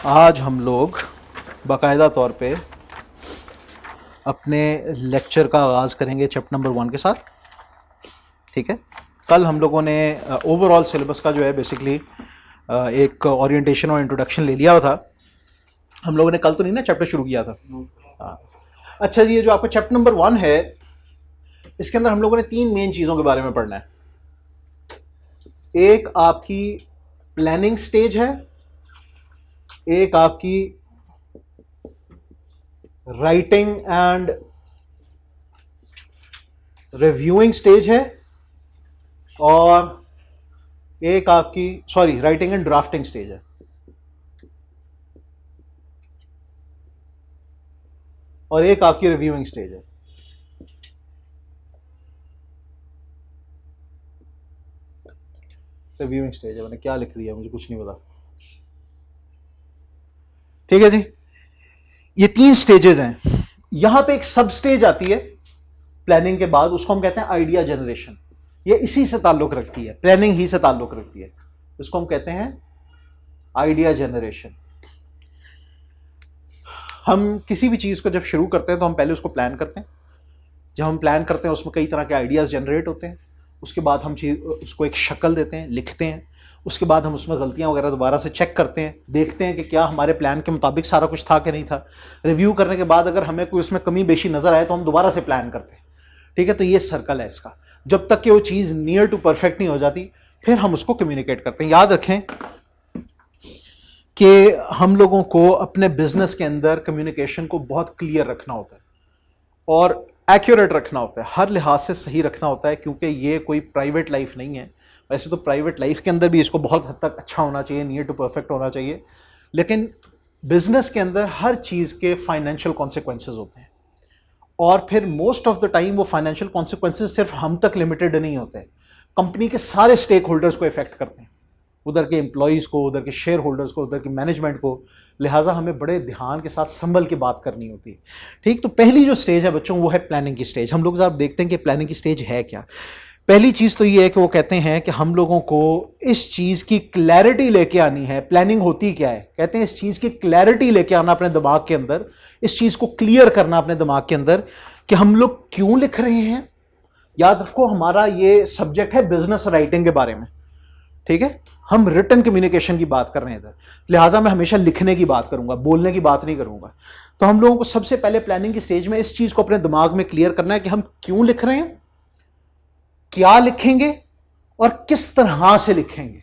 आज हम लोग बाकायदा तौर पे अपने लेक्चर का आगाज़ करेंगे चैप्टर नंबर 1 के साथ। ठीक है, कल हम लोगों ने ओवरऑल सिलेबस का जो है बेसिकली एक ओरिएंटेशन और इंट्रोडक्शन ले लिया था। हम लोगों ने कल तो नहीं ना चैप्टर शुरू किया था। हाँ, अच्छा जी, ये जो आपका चैप्टर नंबर 1 है, इसके अंदर हम लोगों ने 3 मेन चीज़ों के बारे में पढ़ना है। एक आपकी प्लानिंग स्टेज है, एक आपकी राइटिंग एंड रिव्यूइंग स्टेज है, और एक आपकी राइटिंग एंड ड्राफ्टिंग स्टेज है। और एक आपकी रिव्यूइंग स्टेज है। रिव्यूइंग स्टेज है, मैंने क्या लिख दिया मुझे कुछ नहीं पता। ठीक है जी, ये 3 स्टेजेस हैं। यहां पे एक सब स्टेज आती है प्लानिंग के बाद, उसको हम कहते हैं आइडिया जनरेशन। ये इसी से ताल्लुक रखती है, प्लानिंग ही से ताल्लुक रखती है। इसको हम कहते हैं आइडिया जनरेशन। हम किसी भी चीज को जब शुरू करते हैं तो हम पहले उसको प्लान करते हैं। जब हम प्लान करते हैं उसमें कई तरह के आइडियाज जनरेट होते हैं। उसके बाद हम उसको एक शक्ल देते हैं, लिखते हैं। उसके बाद हम उसमें गलतियां वगैरह दोबारा से चेक करते हैं, देखते हैं कि क्या हमारे प्लान के मुताबिक सारा कुछ था कि नहीं था। रिव्यू करने के बाद अगर हमें कोई उसमें कमी बेशी नजर आए तो हम दोबारा से प्लान करते हैं। ठीक है, तो ये सर्कल है इसका। जब तक कि वो चीज़ नियर टू परफेक्ट नहीं हो जाती फिर हम उसको कम्युनिकेट करते हैं। याद रखें कि हम लोगों को अपने बिजनेस के अंदर कम्युनिकेशन को बहुत क्लियर रखना होता है और एक्यूरेट रखना होता है, हर लिहाज से सही रखना होता है, क्योंकि ये कोई प्राइवेट लाइफ नहीं है। वैसे तो प्राइवेट लाइफ के अंदर भी इसको बहुत हद तक अच्छा होना चाहिए, नियर टू परफेक्ट होना चाहिए, लेकिन बिजनेस के अंदर हर चीज़ के फाइनेंशियल कॉन्सिक्वेंसेज होते हैं। और फिर मोस्ट ऑफ द टाइम वो फाइनेंशियल कॉन्सिक्वेंसेज सिर्फ हम तक लिमिटेड नहीं होते, कंपनी के सारे स्टेक होल्डर्स को इफेक्ट करते हैं, उधर के एम्प्लॉयज़ को, उधर के शेयर होल्डर्स को, उधर की मैनेजमेंट को। लिहाजा हमें बड़े ध्यान के साथ संभल के बात करनी होती है। ठीक, तो पहली जो स्टेज है बच्चों वो है प्लानिंग की स्टेज। हम लोग जब देखते हैं कि प्लानिंग की स्टेज है क्या, पहली चीज़ तो ये है कि वो कहते हैं कि हम लोगों को इस चीज़ की क्लैरिटी लेके आनी है। प्लानिंग होती क्या है, कहते हैं इस चीज़ की क्लैरिटी लेके आना अपने दिमाग के अंदर, इस चीज़ को क्लियर करना अपने दिमाग के अंदर कि हम लोग क्यों लिख रहे हैं। याद रखो हमारा ये सब्जेक्ट है बिजनेस राइटिंग के बारे में। ठीक है, हम रिटन कम्युनिकेशन की बात कर रहे हैं इधर, लिहाजा मैं हमेशा लिखने की बात करूंगा, बोलने की बात नहीं करूंगा। तो हम लोगों को सबसे पहले प्लानिंग की स्टेज में इस चीज़ को अपने दिमाग में क्लियर करना है कि हम क्यों लिख रहे हैं, क्या लिखेंगे और किस तरह से लिखेंगे।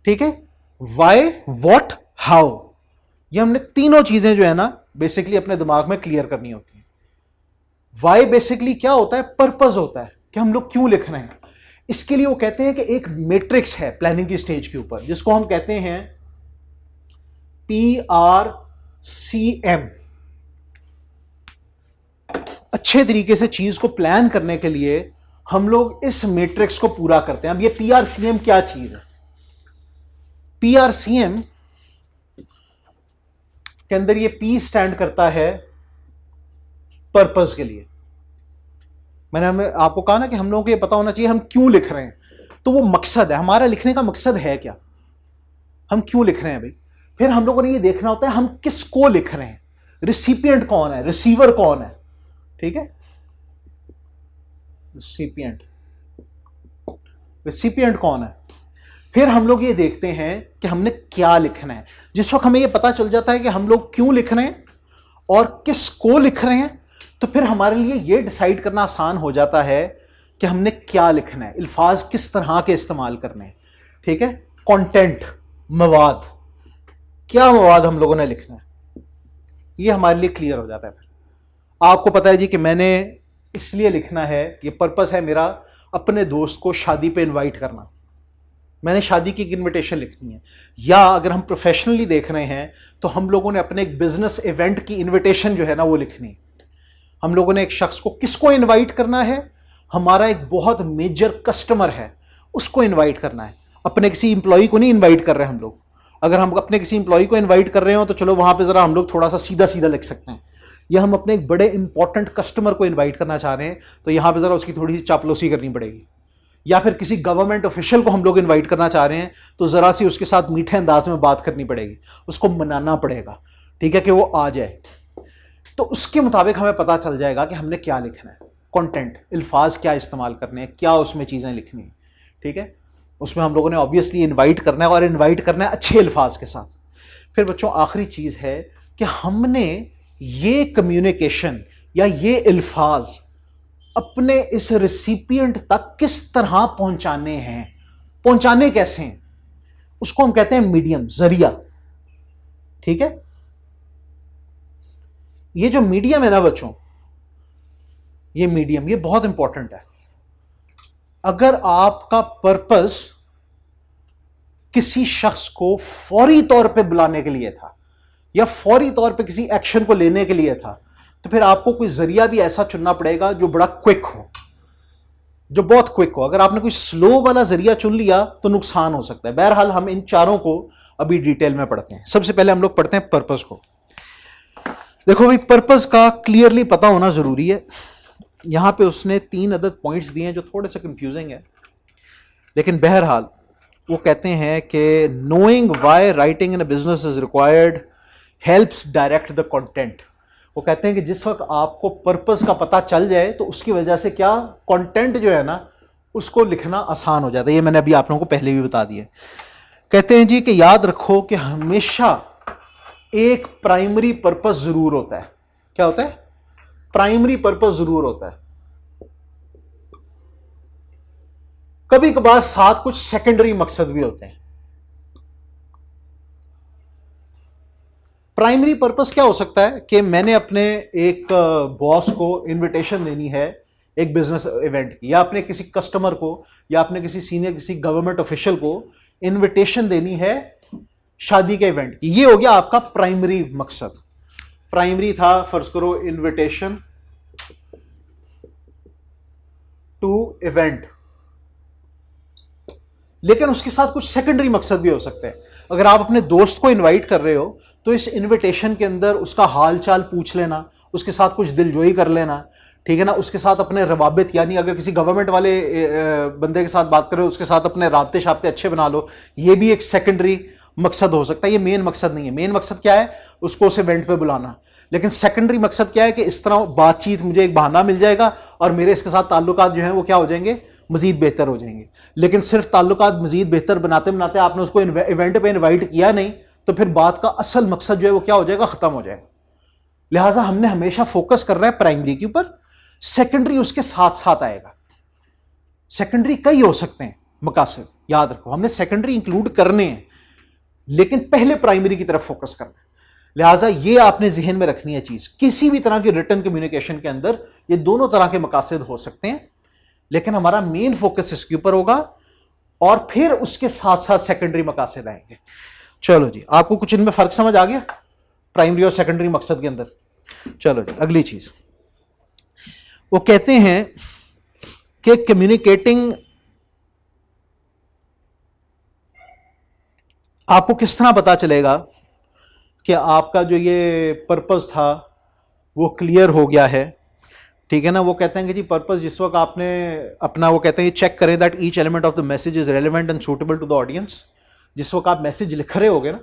ठीक है, वाई, व्हाट, हाउ, ये हमने तीनों चीजें जो है ना बेसिकली अपने दिमाग में क्लियर करनी होती हैं। वाई बेसिकली क्या होता है, पर्पस होता है कि हम लोग क्यों लिख रहे हैं। इसके लिए वो कहते हैं कि एक मैट्रिक्स है प्लानिंग की स्टेज के ऊपर, जिसको हम कहते हैं PRCM। अच्छे तरीके से चीज को प्लान करने के लिए हम लोग इस मैट्रिक्स को पूरा करते हैं। अब ये PRCM क्या चीज है? PRCM के अंदर ये P स्टैंड करता है पर्पस के लिए। मैंने आपको कहा ना कि हम लोगों को ये पता होना चाहिए हम क्यों लिख रहे हैं। तो वो मकसद है, हमारा लिखने का मकसद है क्या, हम क्यों लिख रहे हैं भाई। फिर हम लोगों ने ये देखना होता है हम किसको लिख रहे हैं, रिसिपिएंट कौन है, रिसीवर कौन है। ठीक है, रिसिपिएंट कौन है। फिर हम लोग ये देखते हैं कि हमने क्या लिखना है। जिस वक्त हमें ये पता चल जाता है कि हम लोग क्यों लिख रहे हैं और किसको लिख रहे हैं, तो फिर हमारे लिए ये डिसाइड करना आसान हो जाता है कि हमने क्या लिखना है, अल्फाज किस तरह के इस्तेमाल करने हैं। ठीक है, कंटेंट, मवाद, क्या मवाद हम लोगों ने लिखना है, ये हमारे लिए क्लियर हो जाता है। फिर आपको पता है जी कि मैंने इसलिए लिखना है, ये पर्पस है मेरा अपने दोस्त को शादी पे इनवाइट करना, मैंने शादी की इनविटेशन लिखनी है। या अगर हम प्रोफेशनली देख रहे हैं तो हम लोगों ने अपने एक बिजनेस इवेंट की इनविटेशन जो है ना वो लिखनी है। हम लोगों ने एक शख्स को, किसको इनवाइट करना है, हमारा एक बहुत मेजर कस्टमर है उसको इनवाइट करना है, अपने किसी इंप्लॉई को नहीं इनवाइट कर रहे हैं हम लोग। अगर हम अपने किसी इंप्लॉई को इनवाइट कर रहे हो तो चलो वहां पे जरा हम लोग थोड़ा सा सीधा सीधा लिख सकते हैं। या हम अपने एक बड़े इंपॉर्टेंट कस्टमर को इनवाइट करना चाह रहे हैं तो यहां पे जरा उसकी थोड़ी सी चापलूसी करनी पड़ेगी। या फिर किसी गवर्नमेंट ऑफिशियल को हम लोग इनवाइट करना चाह रहे हैं, तो ज़रा सी उसके साथ मीठे अंदाज में बात करनी पड़ेगी, उसको मनाना पड़ेगा, ठीक है, कि वो आ जाए। तो उसके मुताबिक हमें पता चल जाएगा कि हमने क्या लिखना है, कंटेंट, अल्फाज क्या इस्तेमाल करने हैं, क्या उसमें चीज़ें लिखनी है, ठीक है। उसमें हम लोगों ने ऑब्वियसली इनवाइट करना है, और इनवाइट करना है अच्छे अल्फाज के साथ। फिर बच्चों आखिरी चीज़ है कि हमने ये कम्युनिकेशन या ये अल्फाज अपने इस रेसिपिएंट तक किस तरह पहुंचाने हैं, पहुंचाने कैसे हैं, उसको हम कहते हैं मीडियम, जरिया, ठीक है। ये जो मीडियम है ना बच्चों, ये मीडियम, ये बहुत इंपॉर्टेंट है। अगर आपका पर्पस किसी शख्स को फौरी तौर पे बुलाने के लिए था या फौरी तौर पे किसी एक्शन को लेने के लिए था, तो फिर आपको कोई जरिया भी ऐसा चुनना पड़ेगा जो बड़ा क्विक हो, जो बहुत क्विक हो। अगर आपने कोई स्लो वाला जरिया चुन लिया तो नुकसान हो सकता है। बहरहाल हम इन चारों को अभी डिटेल में पढ़ते हैं। सबसे पहले हम लोग पढ़ते हैं पर्पस को। देखो भाई, पर्पस का क्लियरली पता होना जरूरी है। यहां पे उसने 3 अदद पॉइंट्स दिए हैं जो थोड़े से कंफ्यूजिंग है, लेकिन बहरहाल वो कहते हैं कि knowing why writing in a business is required helps direct the content. वो कहते हैं कि जिस वक्त आपको पर्पस का पता चल जाए तो उसकी वजह से क्या, कंटेंट जो है ना उसको लिखना आसान हो जाता है। ये मैंने अभी आप लोगों को पहले भी बता दिया। कहते हैं जी कि याद रखो कि हमेशा एक प्राइमरी पर्पस जरूर होता है। क्या होता है? प्राइमरी पर्पस जरूर होता है। कभी कभार साथ कुछ सेकेंडरी मकसद भी होते हैं। प्राइमरी पर्पस क्या हो सकता है कि मैंने अपने एक बॉस को इनविटेशन देनी है एक बिजनेस इवेंट की, या अपने किसी कस्टमर को या अपने किसी सीनियर किसी गवर्नमेंट ऑफिशियल को इनविटेशन देनी है शादी के इवेंट की। ये हो गया आपका प्राइमरी मकसद। प्राइमरी था, फर्ज करो, इनविटेशन टू इवेंट, लेकिन उसके साथ कुछ सेकेंडरी मकसद भी हो सकते हैं। अगर आप अपने दोस्त को इनवाइट कर रहे हो तो इस इनविटेशन के अंदर उसका हाल चाल पूछ लेना, उसके साथ कुछ दिलजोई कर लेना, ठीक है ना, उसके साथ अपने रवाबित, यानी अगर किसी गवर्नमेंट वाले बंदे के साथ बात कर रहे हो उसके साथ अपने राब्ते शाब्ते अच्छे बना लो, ये भी एक सेकेंडरी मकसद हो सकता है। ये मेन मकसद नहीं है। मेन मकसद क्या है? उसको उस इवेंट पे बुलाना। लेकिन सेकेंडरी मकसद क्या है कि इस तरह बातचीत, मुझे एक बहाना मिल जाएगा और मेरे इसके साथ ताल्लुकात जो हैं वो क्या हो जाएंगे, मजीद बेहतर हो जाएंगे। लेकिन सिर्फ ताल्लुकात मजीद बेहतर बनाते बनाते आपने उसको इवेंट पे इनवाइट किया नहीं, तो फिर बात का असल मकसद जो है वो क्या हो जाएगा, खत्म हो जाएगा। लिहाजा हमने हमेशा फोकस करना है प्राइमरी के ऊपर, सेकेंडरी उसके साथ साथ आएगा। सेकेंडरी कई हो सकते हैं मकासद, याद रखो हमने सेकेंडरी इंक्लूड करने हैं, लेकिन पहले प्राइमरी की तरफ फोकस करना है। लिहाजा ये आपने जहन में रखनी है चीज। किसी भी तरह की रिटर्न कम्युनिकेशन के अंदर ये दोनों तरह के मकासद हो सकते हैं, लेकिन हमारा मेन फोकस इसके ऊपर होगा और फिर उसके साथ साथ सेकेंडरी मकासद आएंगे। चलो जी, आपको कुछ इनमें फर्क समझ आ गया प्राइमरी और सेकेंडरी मकसद के अंदर? चलो जी, अगली चीज वो कहते हैं कि कम्युनिकेटिंग, आपको किस तरह पता चलेगा कि आपका जो ये पर्पस था वो क्लियर हो गया है, ठीक है ना। वो कहते हैं कि जी पर्पस जिस वक्त आपने अपना, वो कहते हैं चेक करें that each element of the message is relevant and suitable to the audience. जिस वक्त आप मैसेज लिख रहे होगे ना,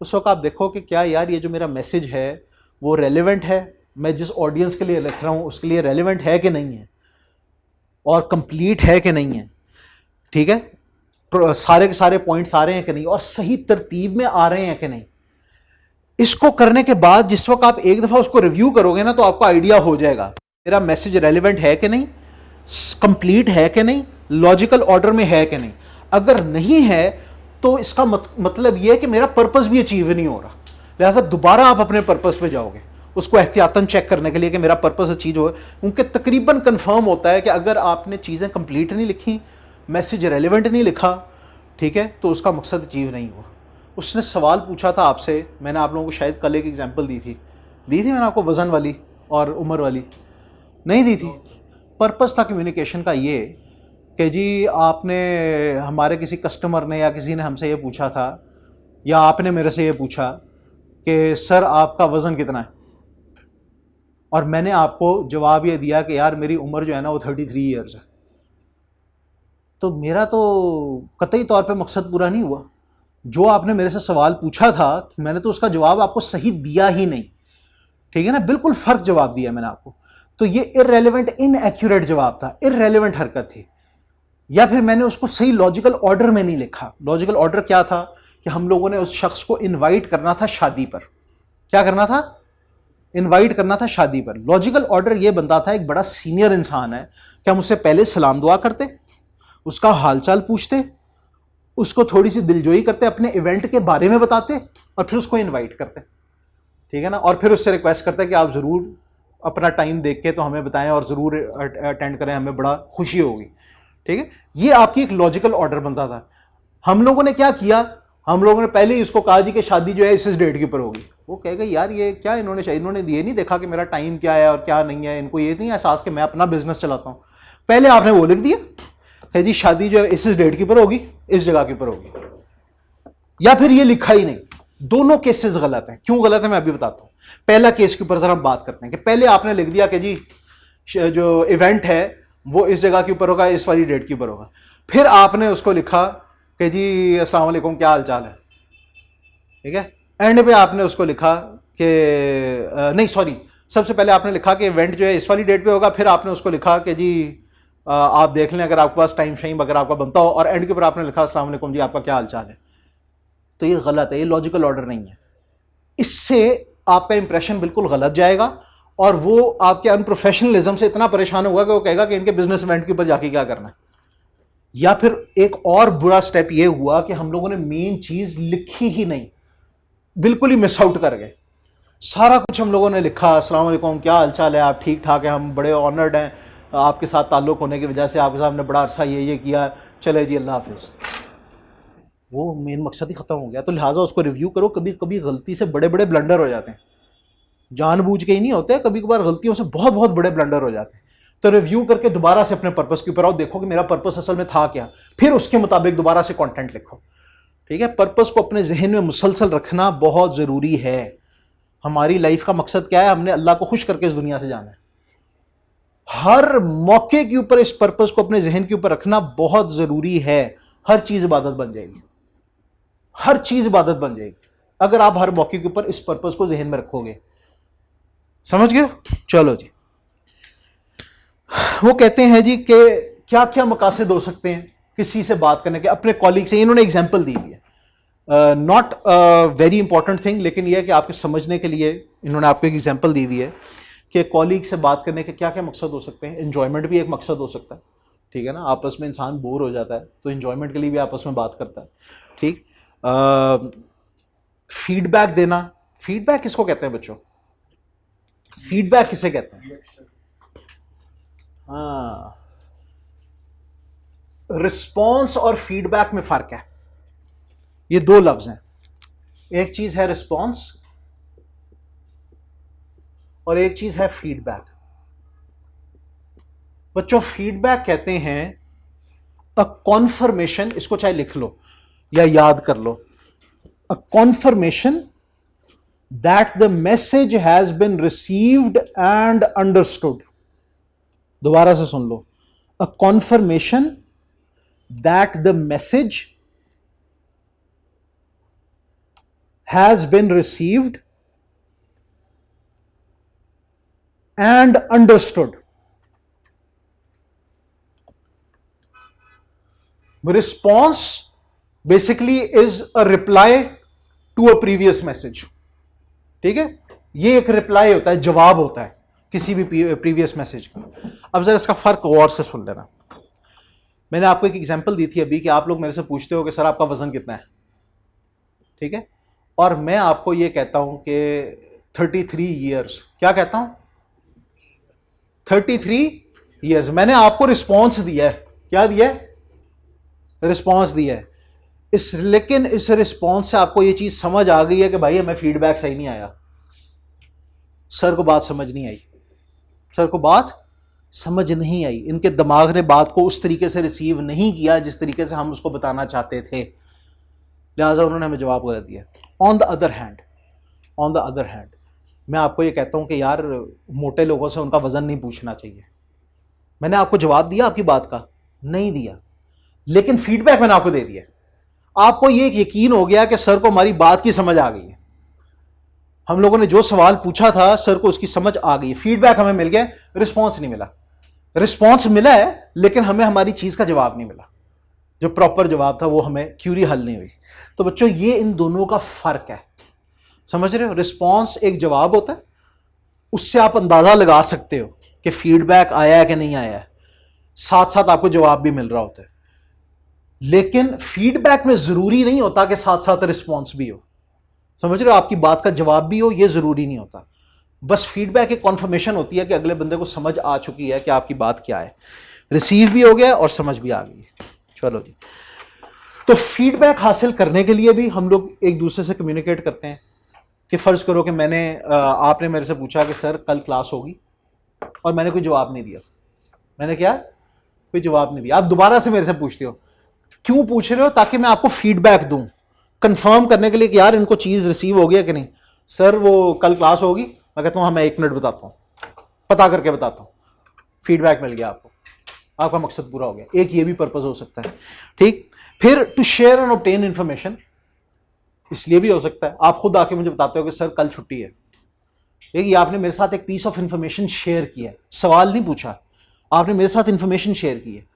उस वक्त आप देखो कि क्या यार ये जो मेरा मैसेज है वो रेलिवेंट है, मैं जिस ऑडियंस के लिए लिख रहा हूँ उसके लिए रेलिवेंट है कि नहीं है, और कंप्लीट है कि नहीं है, ठीक है, सारे के सारे पॉइंट्स आ रहे हैं कि नहीं, और सही तरतीब में आ रहे हैं कि नहीं। इसको करने के बाद जिस वक्त आप एक दफा उसको रिव्यू करोगे ना, तो आपको आइडिया हो जाएगा मेरा मैसेज रेलिवेंट है कि नहीं, कंप्लीट है कि नहीं, लॉजिकल ऑर्डर में है कि नहीं। अगर नहीं है तो इसका मतलब यह है कि मेरा पर्पस भी अचीव नहीं हो रहा। लिहाजा दोबारा आप अपने पर्पस पे जाओगे उसको एहतियातन चेक करने के लिए कि मेरा पर्पस अचीव हो। क्योंकि तकरीबन कंफर्म होता है कि अगर आपने चीज़ें कंप्लीट नहीं लिखी, मैसेज रेलिवेंट नहीं लिखा, ठीक है, तो उसका मकसद अचीव नहीं हुआ। उसने सवाल पूछा था आपसे, मैंने आप लोगों को शायद कल एक एग्जांपल दी थी मैंने आपको, वज़न वाली और उम्र वाली नहीं दी थी। पर्पस था कम्युनिकेशन का ये कि जी आपने, हमारे किसी कस्टमर ने या किसी ने हमसे ये पूछा था, या आपने मेरे से ये पूछा कि सर आपका वज़न कितना है, और मैंने आपको जवाब ये दिया कि यार मेरी उम्र जो है ना वो 33 ईयर्स है। तो मेरा तो कतई तौर पे मकसद पूरा नहीं हुआ। जो आपने मेरे से सवाल पूछा था मैंने तो उसका जवाब आपको सही दिया ही नहीं, ठीक है ना, बिल्कुल फर्क जवाब दिया मैंने आपको। तो ये इररेलेवेंट इनएक्यूरेट जवाब था, इररेलेवेंट हरकत थी। या फिर मैंने उसको सही लॉजिकल ऑर्डर में नहीं लिखा। लॉजिकल ऑर्डर क्या था कि हम लोगों ने उस शख्स को इनवाइट करना था शादी पर। क्या करना था? इनवाइट करना था शादी पर। लॉजिकल ऑर्डर यह बनता था, एक बड़ा सीनियर इंसान है, कि हम उससे पहले सलाम दुआ करते, उसका हालचाल पूछते, उसको थोड़ी सी दिलजोई करते, अपने इवेंट के बारे में बताते और फिर उसको इनवाइट करते, ठीक है ना। और फिर उससे रिक्वेस्ट करते कि आप ज़रूर अपना टाइम देख के तो हमें बताएं और ज़रूर अटेंड करें, हमें बड़ा खुशी होगी, ठीक है। ये आपकी एक लॉजिकल ऑर्डर बनता था। हम लोगों ने क्या किया, हम लोगों ने पहले ही उसको कहा जी कि शादी जो है इस डेट के ऊपर होगी। वो कहेगा यार ये क्या, इन्होंने ये नहीं देखा कि मेरा टाइम क्या है और क्या नहीं है, इनको ये नहीं एहसास कि मैं अपना बिजनेस चलाता हूँ। पहले आपने वो लिख दिया कि जी शादी जो है इस डेट के ऊपर होगी, इस जगह के ऊपर होगी, या फिर ये लिखा ही नहीं। दोनों केसेस गलत हैं। क्यों गलत है मैं अभी बताता हूं। पहला केस के ऊपर जरा हम बात करते हैं कि पहले आपने लिख दिया कि जी जो इवेंट है वो इस जगह के ऊपर होगा, इस वाली डेट के ऊपर होगा। फिर आपने उसको लिखा कि जी अस्सलाम वालेकुम क्या हाल चाल है, ठीक है। एंड पे आपने उसको लिखा कि नहीं सॉरी, सबसे पहले आपने लिखा कि इवेंट जो है इस वाली डेट पे होगा, फिर आपने उसको लिखा कि जी आप देख लें अगर आपके पास टाइम शाइम अगर आपका बनता हो, और एंड के ऊपर आपने लिखा अस्सलाम वालेकुम जी आपका क्या हाल चाल है। तो ये गलत है, ये लॉजिकल ऑर्डर नहीं है। इससे आपका इंप्रेशन बिल्कुल गलत जाएगा और वो आपके अनप्रोफेशनलिज्म से इतना परेशान होगा कि वो कहेगा कि इनके बिजनेस इवेंट के ऊपर जाके क्या करना है। या फिर एक और बुरा स्टेप ये हुआ कि हम लोगों ने मेन चीज लिखी ही नहीं, बिल्कुल ही मिस आउट कर गए। सारा कुछ हम लोगों ने लिखा, अस्सलाम वालेकुम क्या हाल चाल है, आप ठीक ठाक हैं, हम बड़े ऑनर्ड हैं आपके साथ ताल्लुक़ होने की वजह से, आपके साथ हमने बड़ा अरसा ये किया, चले जी अल्लाह हाफिज़। वो मेन मकसद ही ख़त्म हो गया। तो लिहाजा उसको रिव्यू करो। कभी कभी गलती से बड़े बड़े ब्लंडर हो जाते हैं, जानबूझ के ही नहीं होते, कभी कभार गलतियों से बहुत बहुत बड़े ब्लंडर हो जाते हैं। तो रिव्यू करके दोबारा से अपने पर्पस के ऊपर आओ, देखो कि मेरा पर्पस असल में था क्या, फिर उसके मुताबिक दोबारा से कंटेंट लिखो, ठीक है। पर्पस को अपने जहन में मुसलसल रखना बहुत ज़रूरी है। हमारी लाइफ का मकसद क्या है? हमने अल्लाह को खुश करके इस दुनिया से जाना है। हर मौके के ऊपर इस पर्पस को अपने जहन के ऊपर रखना बहुत ज़रूरी है। हर चीज़ इबादत बन जाएगी, हर चीज़ इबादत बन जाएगी अगर आप हर मौके के ऊपर इस पर्पस को जहन में रखोगे। समझ गए? चलो जी। वो कहते हैं जी कि क्या क्या मकासद हो सकते हैं किसी से बात करने के, अपने कॉलीग से। इन्होंने एग्जाम्पल दी हुई है, नॉट वेरी इंपॉर्टेंट थिंग, लेकिन यह है कि आपके समझने के लिए इन्होंने आपको एक एग्जाम्पल दी हुई है कि कॉलीग से बात करने के क्या क्या मकसद हो सकते हैं। इन्जॉयमेंट भी एक मकसद हो सकता है, ठीक है ना। आपस में इंसान बोर हो जाता है तो इन्जॉयमेंट के लिए भी आपस में बात करता है, ठीक। फीडबैक देना, फीडबैक किसको कहते हैं बच्चों? फीडबैक किसे कहते हैं? हाँ, रिस्पॉन्स और फीडबैक में फर्क है। ये दो लफ्ज हैं, एक चीज है रिस्पॉन्स और एक चीज है फीडबैक। बच्चों फीडबैक कहते हैं अ कॉन्फर्मेशन, इसको चाहे लिख लो या याद कर लो, a confirmation that the message has been received and understood. दोबारा से सुन लो, a confirmation that the message has been received and understood. Response basically is a reply to a previous message, ठीक है। ये एक रिप्लाई होता है, जवाब होता है किसी भी प्रीवियस मैसेज का। अब जरा इसका फर्क गौर से सुन लेना। मैंने आपको एक एग्जांपल दी थी अभी कि आप लोग मेरे से पूछते हो कि सर आपका वजन कितना है, ठीक है, और मैं आपको ये कहता हूं कि 33 ईयर्स। क्या कहता हूं? 33 ईयर्स। मैंने आपको रिस्पॉन्स दिया है। क्या दिया है? रिस्पॉन्स दिया है। लेकिन इस रिस्पॉन्स से आपको ये चीज समझ आ गई है कि भाई हमें फीडबैक सही नहीं आया, सर को बात समझ नहीं आई, सर को बात समझ नहीं आई, इनके दिमाग ने बात को उस तरीके से रिसीव नहीं किया जिस तरीके से हम उसको बताना चाहते थे, लिहाजा उन्होंने हमें जवाब गलत दिया। ऑन द अदर हैंड मैं आपको ये कहता हूं कि यार मोटे लोगों से उनका वजन नहीं पूछना चाहिए। मैंने आपको जवाब दिया आपकी बात का? नहीं दिया। लेकिन फीडबैक मैंने आपको दे दिया, आपको ये यकीन हो गया कि सर को हमारी बात की समझ आ गई है, हम लोगों ने जो सवाल पूछा था सर को उसकी समझ आ गई, फीडबैक हमें मिल गया, रिस्पॉन्स नहीं मिला। रिस्पॉन्स मिला है लेकिन हमें हमारी चीज का जवाब नहीं मिला, जो प्रॉपर जवाब था वो हमें क्यूरी हल नहीं हुई। तो बच्चों ये इन दोनों का फर्क है, समझ रहे हो? रिस्पॉन्स एक जवाब होता है, उससे आप अंदाजा लगा सकते हो कि फीडबैक आया है कि नहीं आया है, साथ साथ आपको जवाब भी मिल रहा होता है। लेकिन फीडबैक में जरूरी नहीं होता कि साथ साथ रिस्पॉन्स भी हो, समझ रहे हो? आपकी बात का जवाब भी हो, यह जरूरी नहीं होता। बस फीडबैक एक कॉन्फर्मेशन होती है कि अगले बंदे को समझ आ चुकी है कि आपकी बात क्या है, रिसीव भी हो गया और समझ भी आ गई है। चलो जी, तो फीडबैक हासिल करने के लिए भी हम लोग एक दूसरे से कम्युनिकेट करते हैं कि फर्ज करो कि आपने मेरे से पूछा कि सर कल क्लास होगी, और मैंने कोई जवाब नहीं दिया, मैंने क्या कोई जवाब नहीं दिया। आप दोबारा से मेरे से पूछते हो, क्यों पूछ रहे हो? ताकि मैं आपको फीडबैक दूं, कंफर्म करने के लिए कि यार इनको चीज रिसीव हो गया कि नहीं। सर वो कल क्लास होगी, मैं कहता हूं हाँ मैं 1 मिनट बताता हूं, पता करके बताता हूं, फीडबैक मिल गया आपको, आपका मकसद पूरा हो गया। एक ये भी पर्पस हो सकता है, ठीक। फिर to share and obtain information, इसलिए भी हो सकता है आप खुद आके मुझे बताते हो कि सर कल छुट्टी है, ये आपने मेरे साथ एक पीस ऑफ इंफॉर्मेशन शेयर किया है, सवाल नहीं पूछा, आपने मेरे साथ इंफॉर्मेशन शेयर की है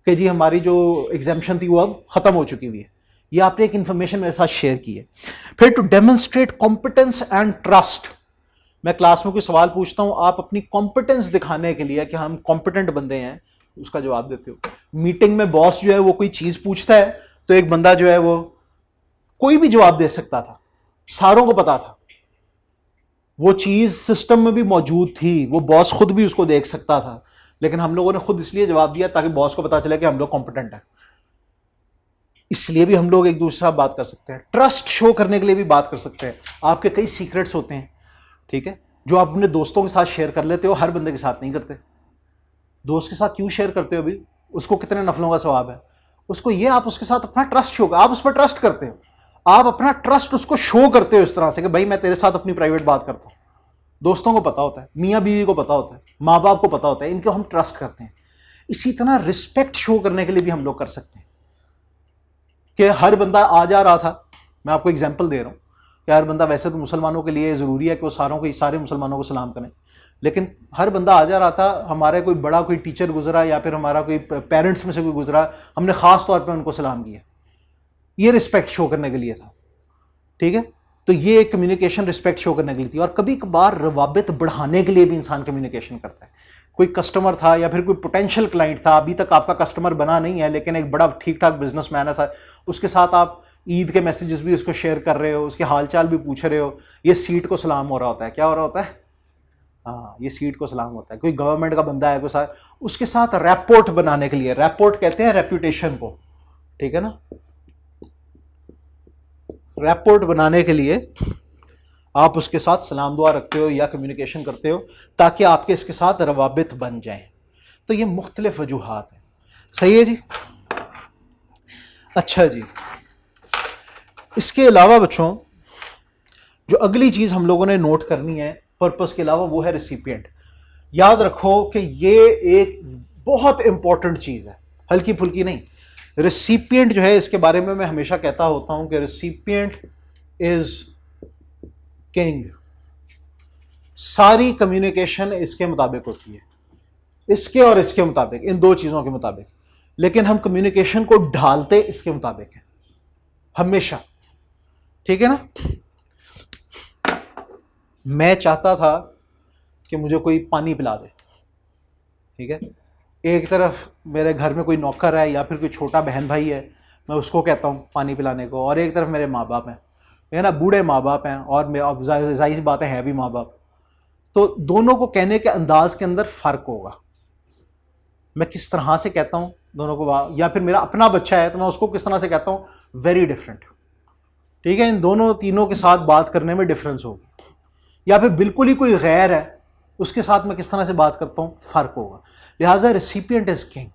कि जी हमारी जो एग्जाम्शन थी वो अब खत्म हो चुकी हुई है, ये आपने एक इंफॉर्मेशन मेरे साथ शेयर की है। फिर to demonstrate competence and trust, मैं क्लास में कोई सवाल पूछता हूं, आप अपनी कॉम्पिटेंस दिखाने के लिए कि हम कॉम्पिटेंट बंदे हैं उसका जवाब देते हो। मीटिंग में बॉस जो है वो कोई चीज पूछता है तो एक बंदा जो है वो कोई भी जवाब दे सकता था, सारों को पता था, वो चीज सिस्टम में भी मौजूद थी, वो बॉस खुद भी उसको देख सकता था, लेकिन हम लोगों ने खुद इसलिए जवाब दिया ताकि बॉस को पता चले कि हम लोग कॉम्पिटेंट हैं। इसलिए भी हम लोग एक दूसरे से बात कर सकते हैं, ट्रस्ट शो करने के लिए भी बात कर सकते हैं। आपके कई सीक्रेट्स होते हैं, ठीक है, जो आप अपने दोस्तों के साथ शेयर कर लेते हो, हर बंदे के साथ नहीं करते। दोस्त के साथ क्यों शेयर करते हो? अभी उसको कितने नफलों का सवाब है, उसको ये आप उसके साथ अपना ट्रस्ट शो, आप उस पर ट्रस्ट करते हो, आप अपना ट्रस्ट उसको शो करते हो इस तरह से कि भाई मैं तेरे साथ अपनी प्राइवेट बात करता हूं। दोस्तों को पता होता है, मियाँ बीवी को पता होता है, माँ बाप को पता होता है, इनको हम ट्रस्ट करते हैं। इसी तरह रिस्पेक्ट शो करने के लिए भी हम लोग कर सकते हैं कि हर बंदा आ जा रहा था, मैं आपको एग्जांपल दे रहा हूँ कि हर बंदा, वैसे तो मुसलमानों के लिए ज़रूरी है कि वो सारे मुसलमानों को सलाम करें, लेकिन हर बंदा आ जा रहा था, हमारे कोई बड़ा कोई टीचर गुजरा या फिर हमारा कोई पेरेंट्स में से कोई गुजरा, हमने ख़ास तौर पर उनको सलाम किया, ये रिस्पेक्ट शो करने के लिए था, ठीक है। तो ये कम्युनिकेशन रिस्पेक्ट शो करने के लिए थी। और कभी कभार रवाबित बढ़ाने के लिए भी इंसान कम्युनिकेशन करता है। कोई कस्टमर था या फिर कोई पोटेंशियल क्लाइंट था, अभी तक आपका कस्टमर बना नहीं है, लेकिन एक बड़ा ठीक ठाक बिजनेसमैन है, उसके साथ आप ईद के मैसेजेस भी उसको शेयर कर रहे हो, उसके हालचाल भी पूछ रहे हो, ये सीट को सलाम हो रहा होता है। क्या हो रहा होता है? हाँ, ये सीट को सलाम होता है। कोई गवर्नमेंट का बंदा है, कोई साथ, उसके साथ रैपोर्ट बनाने के लिए, रैपोर्ट कहते हैं रेपुटेशन को, ठीक है ना, रैपोर्ट बनाने के लिए आप उसके साथ सलाम दुआ रखते हो या कम्युनिकेशन करते हो ताकि आपके इसके साथ रवाबित बन जाएं। तो ये मुख्तलिफ वजूहात हैं, सही है जी। अच्छा जी, इसके अलावा बच्चों जो अगली चीज़ हम लोगों ने नोट करनी है पर्पस के अलावा, वो है रिसिपिएंट। याद रखो कि ये एक बहुत इंपॉर्टेंट चीज़ है, हल्की फुल्की नहीं। रिसिपिएंट जो है, इसके बारे में मैं हमेशा कहता होता हूं कि रिसिपिएंट इज किंग। सारी कम्युनिकेशन इसके मुताबिक होती है, इसके और इसके मुताबिक, इन दो चीज़ों के मुताबिक, लेकिन हम कम्युनिकेशन को ढालते इसके मुताबिक है हमेशा, ठीक है ना। मैं चाहता था कि मुझे कोई पानी पिला दे, ठीक है, एक तरफ मेरे घर में कोई नौकर है या फिर कोई छोटा बहन भाई है, मैं उसको कहता हूँ पानी पिलाने को, और एक तरफ मेरे माँ बाप हैं, है ना, बूढ़े माँ बाप हैं, और अब जाहिर सी बातें हैं भी माँ बाप, तो दोनों को कहने के अंदाज के अंदर फ़र्क होगा। मैं किस तरह से कहता हूँ दोनों को, या फिर मेरा अपना बच्चा है तो मैं उसको किस तरह से कहता हूँ, वेरी डिफरेंट, ठीक है। इन दोनों तीनों के साथ बात करने में डिफरेंस होगी। या फिर बिल्कुल ही कोई गैर है, उसके साथ मैं किस तरह से बात करता हूँ, फ़र्क होगा। लिहाजा रेसिपिएंट इज किंग।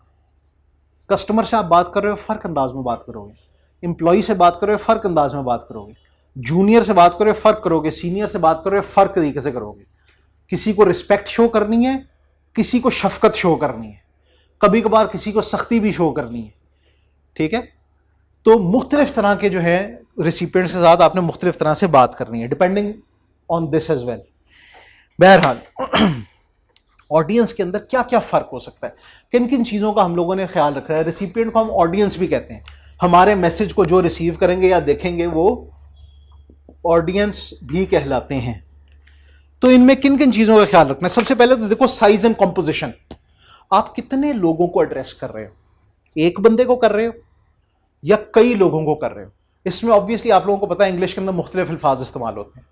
कस्टमर से आप बात कर रहे हो, फ़र्क अंदाज में बात करोगे, एम्प्लॉई से बात कर रहे हो, फ़र्क अंदाज में बात करोगे, जूनियर से बात कर रहे हो, फ़र्क करोगे, सीनियर से बात कर रहे हो, फ़र्क तरीके से करोगे। किसी को रिस्पेक्ट शो करनी है, किसी को शफकत शो करनी है, कभी कभार किसी को सख्ती भी शो करनी है, ठीक है। तो मुख्तलिफ तरह के जो है रिसिपिएंट्स के साथ आपने मुख्तलिफ तरह से बात करनी है, depending on this as well. बहरहाल ऑडियंस के अंदर क्या क्या फ़र्क हो सकता है, किन किन चीज़ों का हम लोगों ने ख्याल रखना है। रिसिपिएंट को हम ऑडियंस भी कहते हैं, हमारे मैसेज को जो रिसीव करेंगे या देखेंगे वो ऑडियंस भी कहलाते हैं। तो इनमें किन किन चीज़ों का ख्याल रखना है। सबसे पहले तो देखो साइज एंड कॉम्पोजिशन, आप कितने लोगों को एड्रेस कर रहे हो, एक बंदे को कर रहे हो या कई लोगों को कर रहे हो। इसमें ऑब्वियसली आप लोगों को पता है इंग्लिश के अंदर मुख्तलिफ अल्फाज इस्तेमाल होते हैं,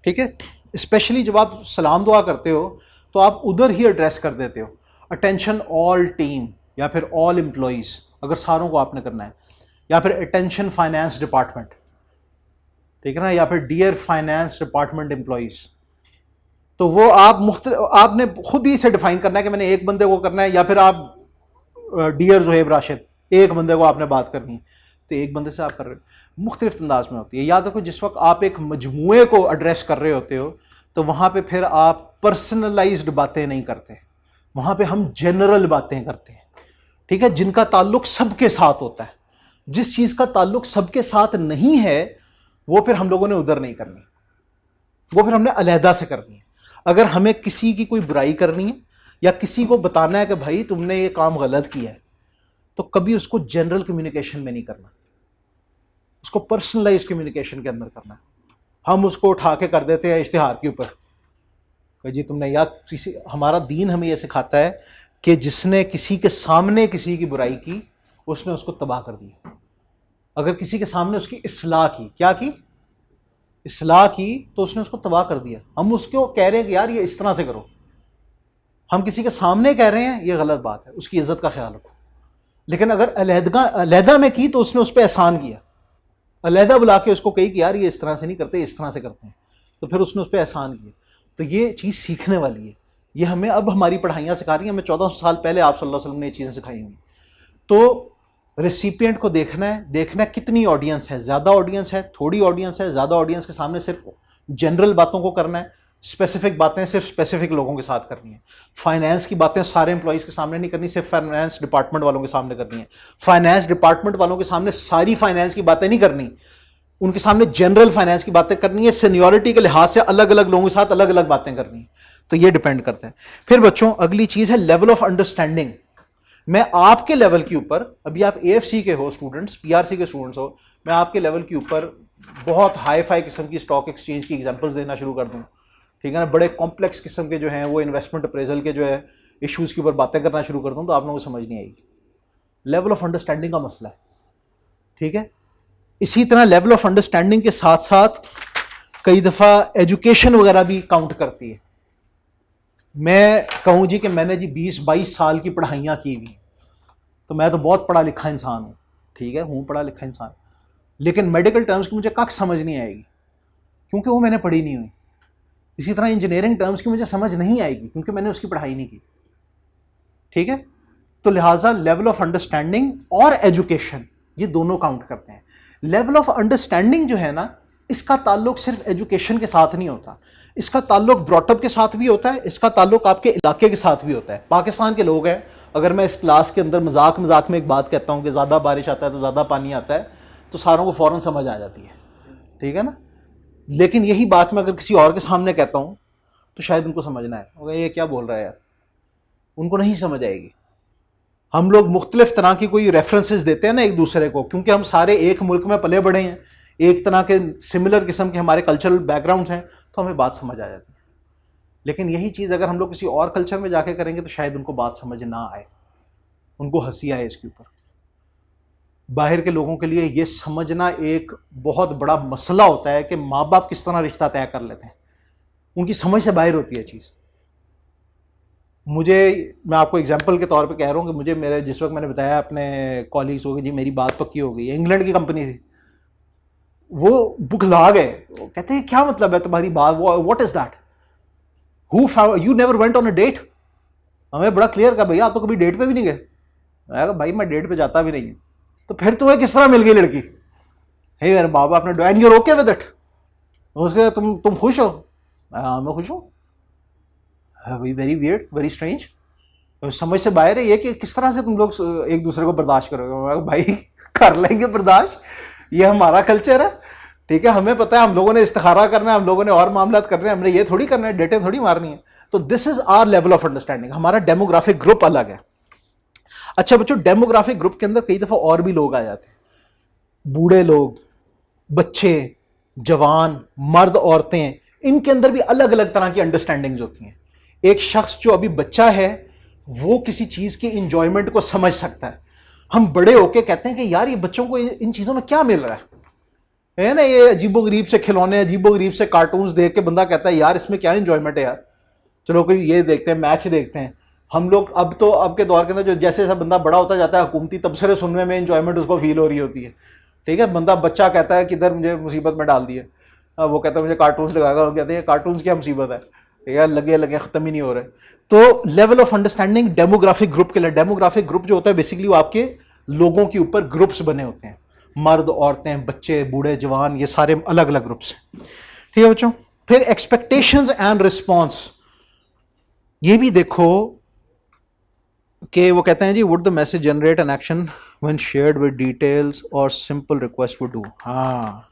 ठीक है। स्पेशली जब आप सलाम दुआ करते हो तो आप उधर ही एड्रेस कर देते हो, अटेंशन ऑल टीम या फिर ऑल एम्प्लॉइज अगर सारों को आपने करना है, या फिर अटेंशन फाइनेंस डिपार्टमेंट, ठीक है ना, या फिर डियर फाइनेंस डिपार्टमेंट एम्प्लॉइज। तो वो आपने खुद ही से डिफाइन करना है कि मैंने एक बंदे को करना है, या फिर आप डियर जोहेब राशिद एक बंदे को आपने बात करनी है, तो एक बंदे से आप कर रहे हो। मुख्तलिफ अंदाज में होती है। याद रखो जिस वक्त आप एक मजमूए को एड्रेस कर रहे होते हो तो वहाँ पे फिर आप पर्सनलाइज्ड बातें नहीं करते, वहाँ पे हम जनरल बातें करते हैं, ठीक है, जिनका ताल्लुक सबके साथ होता है। जिस चीज़ का ताल्लुक सबके साथ नहीं है वो फिर हम लोगों ने उधर नहीं करनी, वो फिर हमने अलहदा से करनी है। अगर हमें किसी की कोई बुराई करनी है या किसी को बताना है कि भाई तुमने ये काम गलत किया है, तो कभी उसको जनरल कम्युनिकेशन में नहीं करना, उसको पर्सनलाइज्ड कम्युनिकेशन के अंदर करना है। हम उसको उठा के कर देते हैं इश्तिहार के ऊपर कि जी तुमने, या किसी, हमारा दीन हमें यह सिखाता है कि जिसने किसी के सामने किसी की बुराई की उसने उसको तबाह कर दिया। अगर किसी के सामने उसकी इस्लाह की, क्या की, इस्लाह की, तो उसने उसको तबाह कर दिया। हम उसको कह रहे हैं कि यार ये इस तरह से करो, हम किसी के सामने कह रहे हैं ये गलत बात है, उसकी इज्जत का ख्याल रखो। लेकिन अगर अलहदा में की तो उसने उस पर एहसान किया, अलहदा बुला के उसको कही कि यार ये इस तरह से नहीं करते, इस तरह से करते हैं, तो फिर उसने उस पर एहसान किया। तो ये चीज़ सीखने वाली है, ये हमें अब हमारी पढ़ाइयाँ सिखा रही हैं, हमें 1400 साल पहले आप सल्लल्लाहु अलैहि वसल्लम ने ये चीज़ें सिखाई हुई। तो रेसिपिएंट को देखना है कितनी ऑडियंस है, ज़्यादा ऑडियंस है, थोड़ी ऑडियंस है। ज़्यादा ऑडियंस के सामने सिर्फ जनरल बातों को करना है, स्पेसिफिक बातें सिर्फ स्पेसिफिक लोगों के साथ करनी है। फाइनेंस की बातें सारे एम्प्लॉइज़ के सामने नहीं करनी, सिर्फ फाइनेंस डिपार्टमेंट वालों के सामने करनी है। फाइनेंस डिपार्टमेंट वालों के सामने सारी फाइनेंस की बातें नहीं करनी, उनके सामने जनरल फाइनेंस की बातें करनी है। सीनियरिटी के लिहाज से अलग अलग लोगों के साथ अलग अलग बातें करनी है। तो ये डिपेंड करता है। फिर बच्चों अगली चीज़ है लेवल ऑफ अंडरस्टैंडिंग। मैं आपके लेवल के ऊपर, अभी आप एएफसी के हो स्टूडेंट्स, पीआरसी के स्टूडेंट्स हो, मैं आपके लेवल के ऊपर बहुत हाई फाई किस्म की स्टॉक एक्सचेंज की एग्जांपल्स देना शुरू कर दूं, ठीक है ना, बड़े कॉम्प्लेक्स किस्म के जो हैं वो इन्वेस्टमेंट अप्रेजल के जो है इश्यूज़ के ऊपर बातें करना शुरू कर दूं, तो आप लोगों को समझ नहीं आएगी। लेवल ऑफ अंडरस्टैंडिंग का मसला है, ठीक है। इसी तरह लेवल ऑफ अंडरस्टैंडिंग के साथ साथ कई दफ़ा एजुकेशन वगैरह भी काउंट करती है। मैं कहूँ जी कि मैंने जी 20-22 साल की पढ़ाइयाँ की हुई, तो मैं तो बहुत पढ़ा लिखा इंसान हूँ, ठीक है, हूँ पढ़ा लिखा इंसान, लेकिन मेडिकल टर्म्स की मुझे कख समझ नहीं आएगी क्योंकि वो मैंने पढ़ी नहीं हुई। इसी तरह इंजीनियरिंग टर्म्स की मुझे समझ नहीं आएगी क्योंकि मैंने उसकी पढ़ाई नहीं की, ठीक है। तो लिहाजा लेवल ऑफ अंडरस्टैंडिंग और एजुकेशन ये दोनों काउंट करते हैं। लेवल ऑफ अंडरस्टैंडिंग जो है ना, इसका ताल्लुक सिर्फ एजुकेशन के साथ नहीं होता, इसका ताल्लुक ब्रॉटअप के साथ भी होता है, इसका ताल्लुक आपके इलाके के साथ भी होता है। पाकिस्तान के लोग हैं, अगर मैं इस क्लास के अंदर मजाक मजाक में एक बात कहता हूँ कि ज़्यादा बारिश आता है तो ज़्यादा पानी आता है, तो सारों को फ़ौरन समझ आ जाती है, ठीक है ना। लेकिन यही बात मैं अगर किसी और के सामने कहता हूँ तो शायद उनको समझना है, ये क्या बोल रहा है यार, उनको नहीं समझ आएगी। हम लोग मुख्तलिफ तरह की कोई रेफरेंसेस देते हैं ना एक दूसरे को, क्योंकि हम सारे एक मुल्क में पले बढ़े हैं, एक तरह के सिमिलर किस्म के हमारे कल्चरल बैकग्राउंड्स हैं, तो हमें बात समझ आ जाती है। लेकिन यही चीज़ अगर हम लोग किसी और कल्चर में जाके करेंगे तो शायद उनको बात समझ ना आए, उनको हंसी आए इसके ऊपर। बाहर के लोगों के लिए ये समझना एक बहुत बड़ा मसला होता है कि माँ बाप किस तरह रिश्ता तय कर लेते हैं, उनकी समझ से बाहर होती है चीज़। मैं आपको एग्जांपल के तौर पे कह रहा हूँ कि मेरे जिस वक्त मैंने बताया अपने कॉलीग्स को कि जी मेरी बात पक्की हो गई है, इंग्लैंड की कंपनी थी, वो बुखला गए, वो कहते हैं क्या मतलब है तुम्हारी बात, what is that, you never went on a date. हमें बड़ा क्लियर कहा भैया आप तो कभी डेट पे भी नहीं गए। मैं कहा भाई मैं डेट पे जाता भी नहीं। तो फिर तुम्हें किस तरह मिल गई लड़की, हे मेरे माँ बाप ने, and you okay with it, उसके तुम खुश हो। हाँ मैं खुश हूँ। वेरी वियर्ड, वेरी स्ट्रेंज, समझ से बाहर है ये कि किस तरह से तुम लोग एक दूसरे को बर्दाश्त करोगे। भाई कर लेंगे बर्दाश्त, ये हमारा कल्चर है, ठीक है, हमें पता है हम लोगों ने इस्तिखारा करना है, हम लोगों ने और मामलात करने हैं, हमने ये थोड़ी करना है, डेटे थोड़ी मारनी है। तो this is our level of understanding, हमारा डेमोग्राफिक ग्रुप अलग है। अच्छा बच्चों, डेमोग्राफिक ग्रुप के अंदर कई दफा और भी लोग आ जाते हैं, बूढ़े लोग, बच्चे, जवान, मर्द, औरतें, इनके अंदर भी अलग अलग तरह की अंडरस्टैंडिंग्स होती हैं। एक शख्स जो अभी बच्चा है वो किसी चीज की इंजॉयमेंट को समझ सकता है, हम बड़े होके कहते हैं कि यार ये बच्चों को इन चीजों में क्या मिल रहा है ना, ये अजीबो गरीब से खिलौने, अजीबो गरीब से कार्टून्स देख के बंदा कहता है यार इसमें क्या इंजॉयमेंट है यार, चलो कोई ये देखते हैं, मैच देखते हैं। हम लोग अब तो अब के दौर के अंदर जो जैसे जैसा बंदा बड़ा होता जाता है, हुकूमती तबसरे सुनने में इंजॉयमेंट उसको फील हो रही होती है, ठीक है। बंदा बच्चा कहता है कि इधर मुझे मुसीबत में डाल दिए, वो कहता है मुझे कार्टून्स लगाएगा, वो कहते हैं कार्टून्स क्या मुसीबत है, ठीक है, लगे लगे ख़त्म ही नहीं हो रहे। तो level of understanding demographic group के लिए, डेमोग्राफिक ग्रुप जो होता है बेसिकली वो आपके लोगों के ऊपर ग्रुप्स बने होते हैं, मर्द, औरतें, बच्चे, बूढ़े, जवान, ये सारे अलग अलग ग्रुप्स हैं, ठीक है बच्चों। फिर एक्सपेक्टेशंस एंड रिस्पॉन्स, ये भी देखो कि वो कहते हैं जी would the message generate an action when shared with details और सिंपल रिक्वेस्ट वुड डू। हाँ,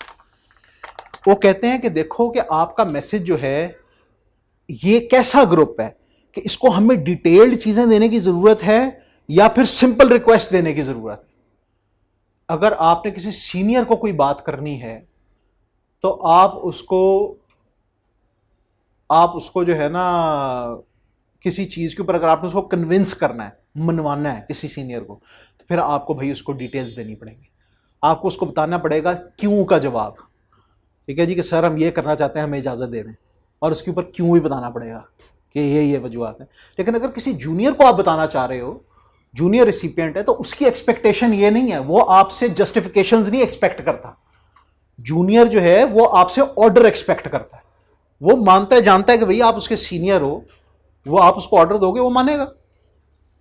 वो कहते हैं कि देखो कि आपका मैसेज जो है ये कैसा ग्रुप है कि इसको हमें डिटेल्ड चीजें देने की जरूरत है या फिर सिंपल रिक्वेस्ट देने की जरूरत है। अगर आपने किसी सीनियर को कोई बात करनी है तो आप उसको जो है ना किसी चीज के ऊपर अगर आपने उसको कन्विंस करना है, मनवाना है किसी सीनियर को, तो फिर आपको भाई उसको डिटेल्स देनी पड़ेंगी, आपको उसको बताना पड़ेगा क्यों का जवाब, ठीक है जी, कि सर हम ये करना चाहते हैं, हमें इजाजत दे दें, और उसके ऊपर क्यों भी बताना पड़ेगा कि ये वजूहत है। लेकिन अगर किसी जूनियर को आप बताना चाह रहे हो, जूनियर रिसिपिएंट है, तो उसकी एक्सपेक्टेशन ये नहीं है, वो आपसे जस्टिफिकेशंस नहीं एक्सपेक्ट करता। जूनियर जो है वो आपसे ऑर्डर एक्सपेक्ट करता है, वो मानता है, जानता है कि भैया आप उसके सीनियर हो, वो आप उसको ऑर्डर दोगे वो मानेगा,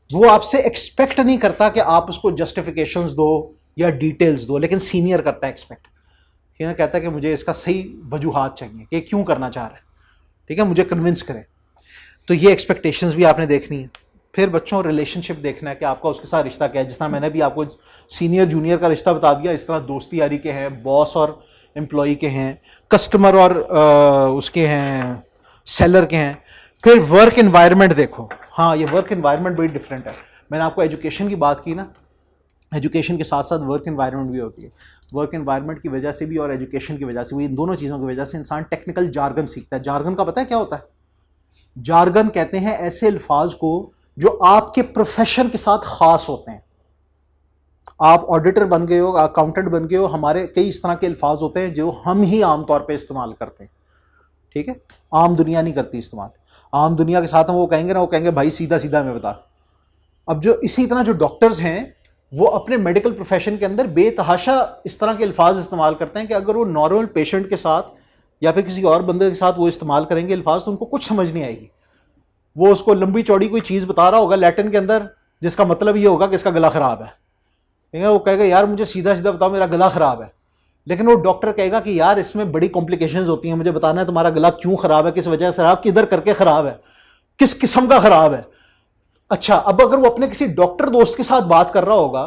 वो आपसे एक्सपेक्ट नहीं करता कि आप उसको जस्टिफिकेशंस दो या डिटेल्स दो, लेकिन सीनियर करता है एक्सपेक्ट, सीनियर कहता है कि मुझे इसका सही वजूहात चाहिए कि क्यों करना चाह रहा है, ठीक है, मुझे कन्विंस करें। तो ये एक्सपेक्टेशंस भी आपने देखनी है। फिर बच्चों रिलेशनशिप देखना है कि आपका उसके साथ रिश्ता क्या है, जिस तरह मैंने भी आपको सीनियर जूनियर का रिश्ता बता दिया, इस तरह दोस्ती यारी के हैं, बॉस और एम्प्लॉय के हैं, कस्टमर और उसके हैं, सेलर के हैं। फिर वर्क एनवायरनमेंट देखो, हाँ ये वर्क एनवायरनमेंट बड़ी डिफरेंट है। मैंने आपको एजुकेशन की बात की ना, एजुकेशन के साथ साथ वर्क एनवायरनमेंट भी होती है। वर्क एनवायरनमेंट की वजह से भी और एजुकेशन की वजह से भी, इन दोनों चीज़ों की वजह से इंसान टेक्निकल जार्गन सीखता है। जार्गन का पता है क्या होता है? जार्गन कहते हैं ऐसे अल्फाज को जो आपके प्रोफेशन के साथ खास होते हैं। आप ऑडिटर बन गए हो, अकाउंटेंट बन गए हो, हमारे कई इस तरह के अल्फाज होते हैं जो हम ही आमतौर पर इस्तेमाल करते हैं, ठीक है, आम दुनिया नहीं करती इस्तेमाल। आम दुनिया के साथ हम वो कहेंगे ना, वो कहेंगे भाई सीधा सीधा हमें बता। अब जो इसी तरह जो डॉक्टर्स हैं वो अपने मेडिकल प्रोफेशन के अंदर बेतहाशा इस तरह के अल्फाज इस्तेमाल करते हैं कि अगर वो नॉर्मल पेशेंट के साथ या फिर किसी और बंदे के साथ वो इस्तेमाल करेंगे अल्फाज, तो उनको कुछ समझ नहीं आएगी। वो उसको लंबी चौड़ी कोई चीज़ बता रहा होगा लैटिन के अंदर, जिसका मतलब ये होगा कि इसका गला ख़राब है, ठीक है, वो कहेगा यार मुझे सीधा सीधा बताओ मेरा गला ख़राब है। लेकिन वो डॉक्टर कहेगा कि यार इसमें बड़ी कॉम्प्लिकेशंस होती हैं, मुझे बताना है तुम्हारा गला क्यों ख़राब है, किस वजह से ख़राब, किधर करके ख़राब है, किस किस्म का ख़राब है। अच्छा, अब अगर वो अपने किसी डॉक्टर दोस्त के साथ बात कर रहा होगा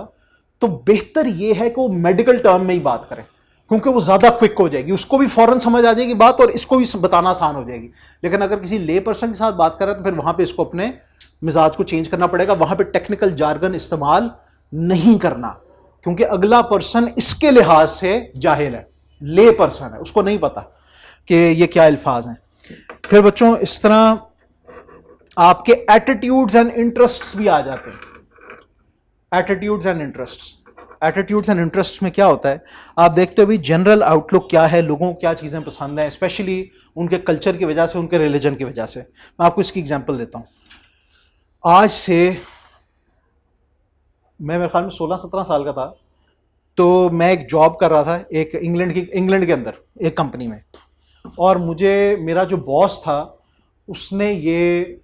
तो बेहतर ये है कि वो मेडिकल टर्म में ही बात करें, क्योंकि वो ज़्यादा क्विक हो जाएगी, उसको भी फ़ौरन समझ आ जाएगी बात और इसको भी बताना आसान हो जाएगी। लेकिन अगर किसी ले पर्सन के साथ बात कर रहे हैं तो फिर वहाँ पे इसको अपने मिजाज को चेंज करना पड़ेगा, वहाँ पे टेक्निकल जार्गन इस्तेमाल नहीं करना, क्योंकि अगला पर्सन इसके लिहाज से जाहिल है, ले पर्सन है, उसको नहीं पता कि ये क्या अल्फाज हैं। फिर बच्चों इस तरह आपके एटीट्यूड्स एंड इंटरेस्ट्स भी आ जाते हैं। Attitudes and interests, attitudes and interests में क्या होता है, आप देखते हो भी जनरल आउटलुक क्या है, लोगों को क्या चीज़ें पसंद हैं, स्पेशली उनके कल्चर की वजह से, उनके रिलीजन की वजह से। मैं आपको इसकी एग्जांपल देता हूँ। आज से मैं मेरे ख्याल में 16-17 साल का था, तो मैं एक जॉब कर रहा था एक इंग्लैंड के अंदर एक कंपनी में, और मुझे मेरा जो बॉस था उसने ये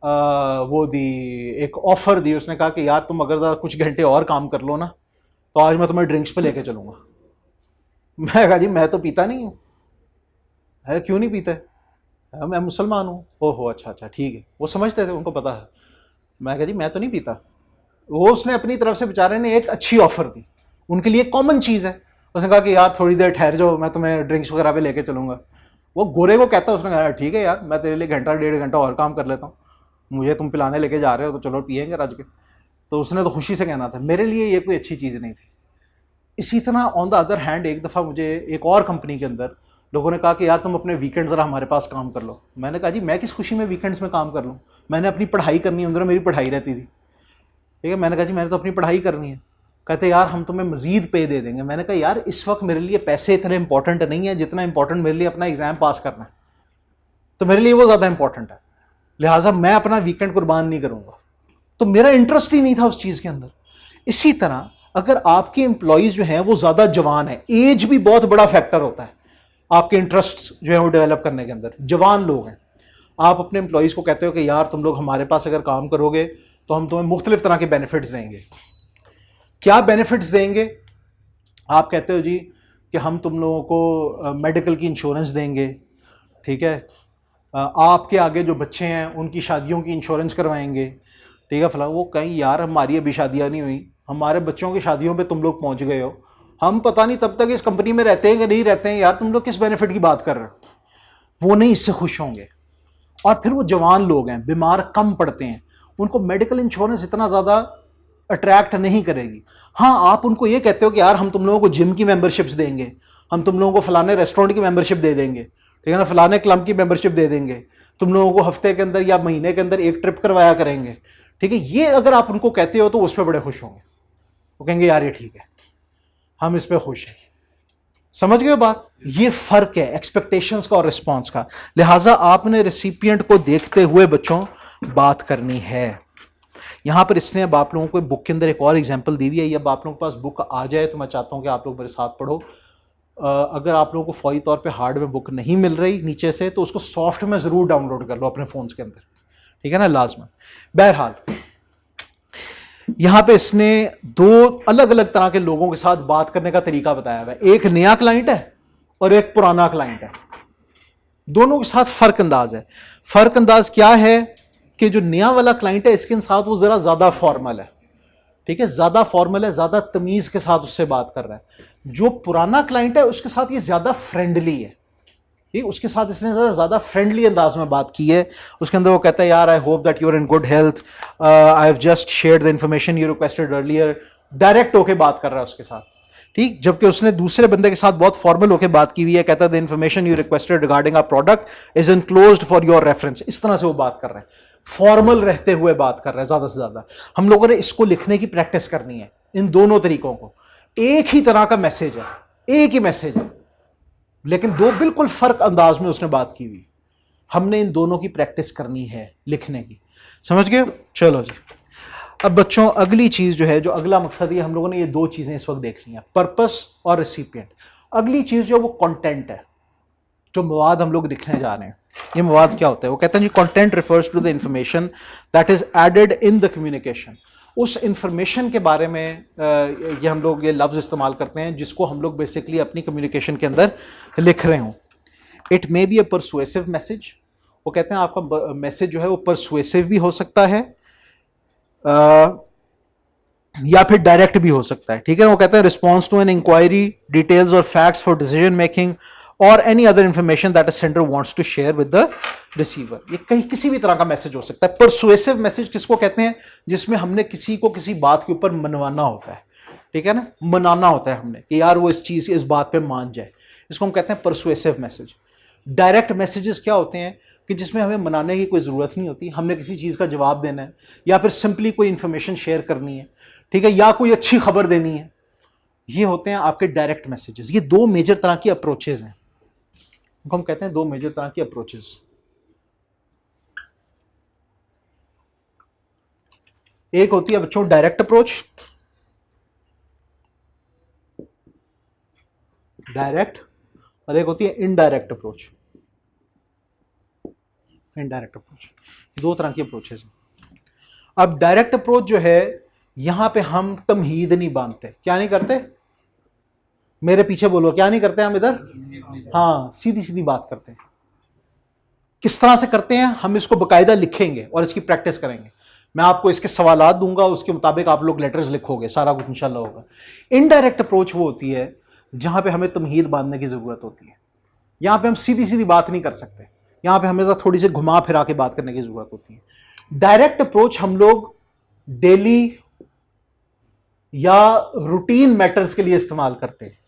वो दी, एक ऑफर दी। उसने कहा कि यार तुम अगर ज़रा कुछ घंटे और काम कर लो ना तो आज मैं तुम्हें ड्रिंक्स पे लेके चलूँगा। मैं कहा जी मैं तो पीता नहीं हूँ। है क्यों नहीं पीते? मैं मुसलमान हूँ। ओहो अच्छा अच्छा ठीक है, वो समझते थे, उनको पता है। मैं कहा जी मैं तो नहीं पीता। वो उसने अपनी तरफ से बेचारे ने एक अच्छी ऑफर दी, उनके लिए कॉमन चीज़ है। उसने कहा कि यार थोड़ी देर ठहर जाओ, मैं तुम्हें ड्रिंक्स वगैरह पे लेके चलूंगा। वो गोरे को कहता है, उसने कहा ठीक है यार, मैं तेरे लिए घंटा 1.5 घंटा और काम कर लेता हूँ, मुझे तुम पिलाने लेके जा रहे हो तो चलो पियेंगे रज के। तो उसने तो खुशी से कहना था, मेरे लिए ये कोई अच्छी चीज़ नहीं थी। इसी तरह ऑन द अदर हैंड एक दफ़ा मुझे एक और कंपनी के अंदर लोगों ने कहा कि यार तुम अपने वीकेंड ज़रा हमारे पास काम कर लो। मैंने कहा जी मैं किस खुशी में वीकेंड्स में काम कर लूँ, मैंने अपनी पढ़ाई करनी है, उधर मेरी पढ़ाई रहती थी, ठीक है। मैंने कहा जी मैंने तो अपनी पढ़ाई करनी है। कहते यार हम तुम्हें मजीद पे दे देंगे। मैंने कहा यार इस वक्त मेरे लिए पैसे इतने इंपॉर्टेंट नहीं है जितना इंपॉर्टेंट मेरे लिए अपना एग्जाम पास करना है, तो मेरे लिए वो ज़्यादा इंपॉर्टेंट है, लिहाजा मैं अपना वीकेंड कुर्बान नहीं करूँगा। तो मेरा इंटरेस्ट ही नहीं था उस चीज़ के अंदर। इसी तरह अगर आपके एम्प्लॉयज़ जो हैं वो ज़्यादा जवान है, एज भी बहुत बड़ा फैक्टर होता है आपके इंटरेस्ट जो है वो डेवलप करने के अंदर। जवान लोग हैं, आप अपने एम्प्लॉयज़ को कहते हो कि यार तुम लोग हमारे पास अगर काम करोगे तो हम तुम्हें मुख्तलिफ तरह के बेनिफिट्स देंगे। क्या बेनिफिट्स देंगे? आप कहते हो जी कि हम तुम लोगों को मेडिकल की इंश्योरेंस देंगे, ठीक है, आपके आगे जो बच्चे हैं उनकी शादियों की इंश्योरेंस करवाएंगे, ठीक है फला। वो कहीं यार हमारी अभी शादियाँ नहीं हुई, हमारे बच्चों की शादियों पे तुम लोग पहुंच गए हो, हम पता नहीं तब तक इस कंपनी में रहते हैं कि नहीं रहते हैं, यार तुम लोग किस बेनिफिट की बात कर रहे हो। वो नहीं इससे खुश होंगे। और फिर वो जवान लोग हैं, बीमार कम पड़ते हैं, उनको मेडिकल इंश्योरेंस इतना ज़्यादा अट्रैक्ट नहीं करेगी। हाँ आप उनको ये कहते हो कि यार हम तुम लोगों को जिम की मेंबरशिप्स देंगे, हम तुम लोगों को फलाने रेस्टोरेंट की मेंबरशिप दे देंगे, ठीक है ना, फलाने क्लब की मेंबरशिप दे देंगे, तुम लोगों को हफ्ते के अंदर या महीने के अंदर एक ट्रिप करवाया करेंगे, ठीक है। ये अगर आप उनको कहते हो तो उस पर बड़े खुश होंगे, वो कहेंगे यार ये ठीक है, हम इस पर खुश हैं। समझ गए बात? ये फर्क है एक्सपेक्टेशंस का और रिस्पॉन्स का। लिहाजा आपने रेसिपिएंट को देखते हुए बच्चों बात करनी है। यहां पर इसने अब आप लोगों को बुक के अंदर एक और एग्जांपल दी हुई है। अब आप लोगों के पास बुक आ जाए तो मैं चाहता हूं कि आप लोग मेरे साथ पढ़ो। अगर आप लोगों को फौरी तौर पे हार्ड में बुक नहीं मिल रही नीचे से तो उसको सॉफ्ट में ज़रूर डाउनलोड कर लो अपने फ़ोन्स के अंदर, ठीक है ना, लाजमन। बहरहाल यहां पे इसने दो अलग अलग तरह के लोगों के साथ बात करने का तरीका बताया हुआ है। एक नया क्लाइंट है और एक पुराना क्लाइंट है, दोनों के साथ फर्क अंदाज है। फर्क अंदाज क्या है कि जो नया वाला क्लाइंट है इसके साथ वो जरा ज्यादा फॉर्मल है, ठीक है, ज्यादा फॉर्मल है, ज्यादा तमीज के साथ उससे बात कर रहा है। जो पुराना क्लाइंट है उसके साथ ये ज्यादा फ्रेंडली है, ठीक, उसके साथ इसने ज्यादा फ्रेंडली अंदाज में बात की है। उसके अंदर वो कहता है यार I hope that you are in good health, I have just shared the information you requested earlier. Direct होके बात कर रहा है उसके साथ, ठीक। जबकि उसने दूसरे बंदे के साथ बहुत फॉर्मल होकर बात की हुई है, कहता है the information you requested regarding our product is enclosed for your reference. इस तरह से वो बात कर रहा है, फॉर्मल रहते हुए बात कर रहा है ज्यादा से ज्यादा। हम लोगों ने इसको लिखने की प्रैक्टिस करनी है, इन दोनों तरीकों को। एक ही तरह का मैसेज है, एक ही मैसेज है, लेकिन दो बिल्कुल फर्क अंदाज में उसने बात की हुई। हमने इन दोनों की प्रैक्टिस करनी है लिखने की, समझ गए? चलो जी, अब बच्चों अगली चीज जो है, जो अगला मकसद, ये हम लोगों ने ये दो चीजें इस वक्त देख ली हैं, पर्पस और रिसिपिएंट। अगली चीज जो वो कंटेंट है, जो मवाद हम लोग लिखने जा रहे हैं। ये मवाद क्या होता है? वो कहते हैं जी content refers to the information that is added in the communication. उस इंफॉर्मेशन के बारे में ये हम लोग ये लफ्ज़ इस्तेमाल करते हैं जिसको हम लोग बेसिकली अपनी कम्युनिकेशन के अंदर लिख रहे हों। It may be a persuasive message. वो कहते हैं आपका मैसेज जो है वो परसुएसिव भी हो सकता है या फिर डायरेक्ट भी हो सकता है, ठीक है। वो कहते हैं response to an inquiry, details और फैक्ट्स फॉर डिसीजन मेकिंग और any other information that a sender wants to share with the receiver. ये कहीं किसी भी तरह का मैसेज हो सकता है। परसुएसिव मैसेज किसको कहते हैं? जिसमें हमने किसी को किसी बात के ऊपर मनवाना होता है, ठीक है ना, मनाना होता है हमने कि यार वो इस चीज इस बात पे मान जाए, इसको हम कहते हैं परसुएसिव मैसेज। डायरेक्ट मैसेजेस क्या होते हैं कि जिसमें हमें मनाने की कोई ज़रूरत नहीं होती, हमने किसी चीज़ का जवाब देना है या फिर सिंपली कोई इंफॉर्मेशन शेयर करनी है, ठीक है, या कोई अच्छी खबर देनी है। ये होते हैं आपके डायरेक्ट मैसेजेस। ये दो मेजर तरह की अप्रोचेज हैं, उनको हम कहते हैं दो मेजर तरह की अप्रोचेज। एक होती है बच्चों डायरेक्ट अप्रोच, डायरेक्ट, और एक होती है इनडायरेक्ट अप्रोच। इनडायरेक्ट अप्रोच, दो तरह की अप्रोचेज हैं। अब डायरेक्ट अप्रोच जो है, यहां पे हम तमहीद नहीं बांधते। क्या नहीं करते? मेरे पीछे बोलो, क्या नहीं करते हम इधर? हाँ, सीधी सीधी बात करते हैं। किस तरह से करते हैं हम इसको बकायदा लिखेंगे और इसकी प्रैक्टिस करेंगे। मैं आपको इसके सवालात दूंगा, उसके मुताबिक आप लोग लेटर्स लिखोगे, सारा कुछ इंशाल्लाह होगा। इनडायरेक्ट अप्रोच वो होती है जहां पे हमें तमहीद बांधने की ज़रूरत होती है। यहां पे हम सीधी सीधी बात नहीं कर सकते, यहां पे हमेशा थोड़ी सी घुमा फिरा के बात करने की ज़रूरत होती है। डायरेक्ट अप्रोच हम लोग डेली या रूटीन मैटर्स के लिए इस्तेमाल करते हैं।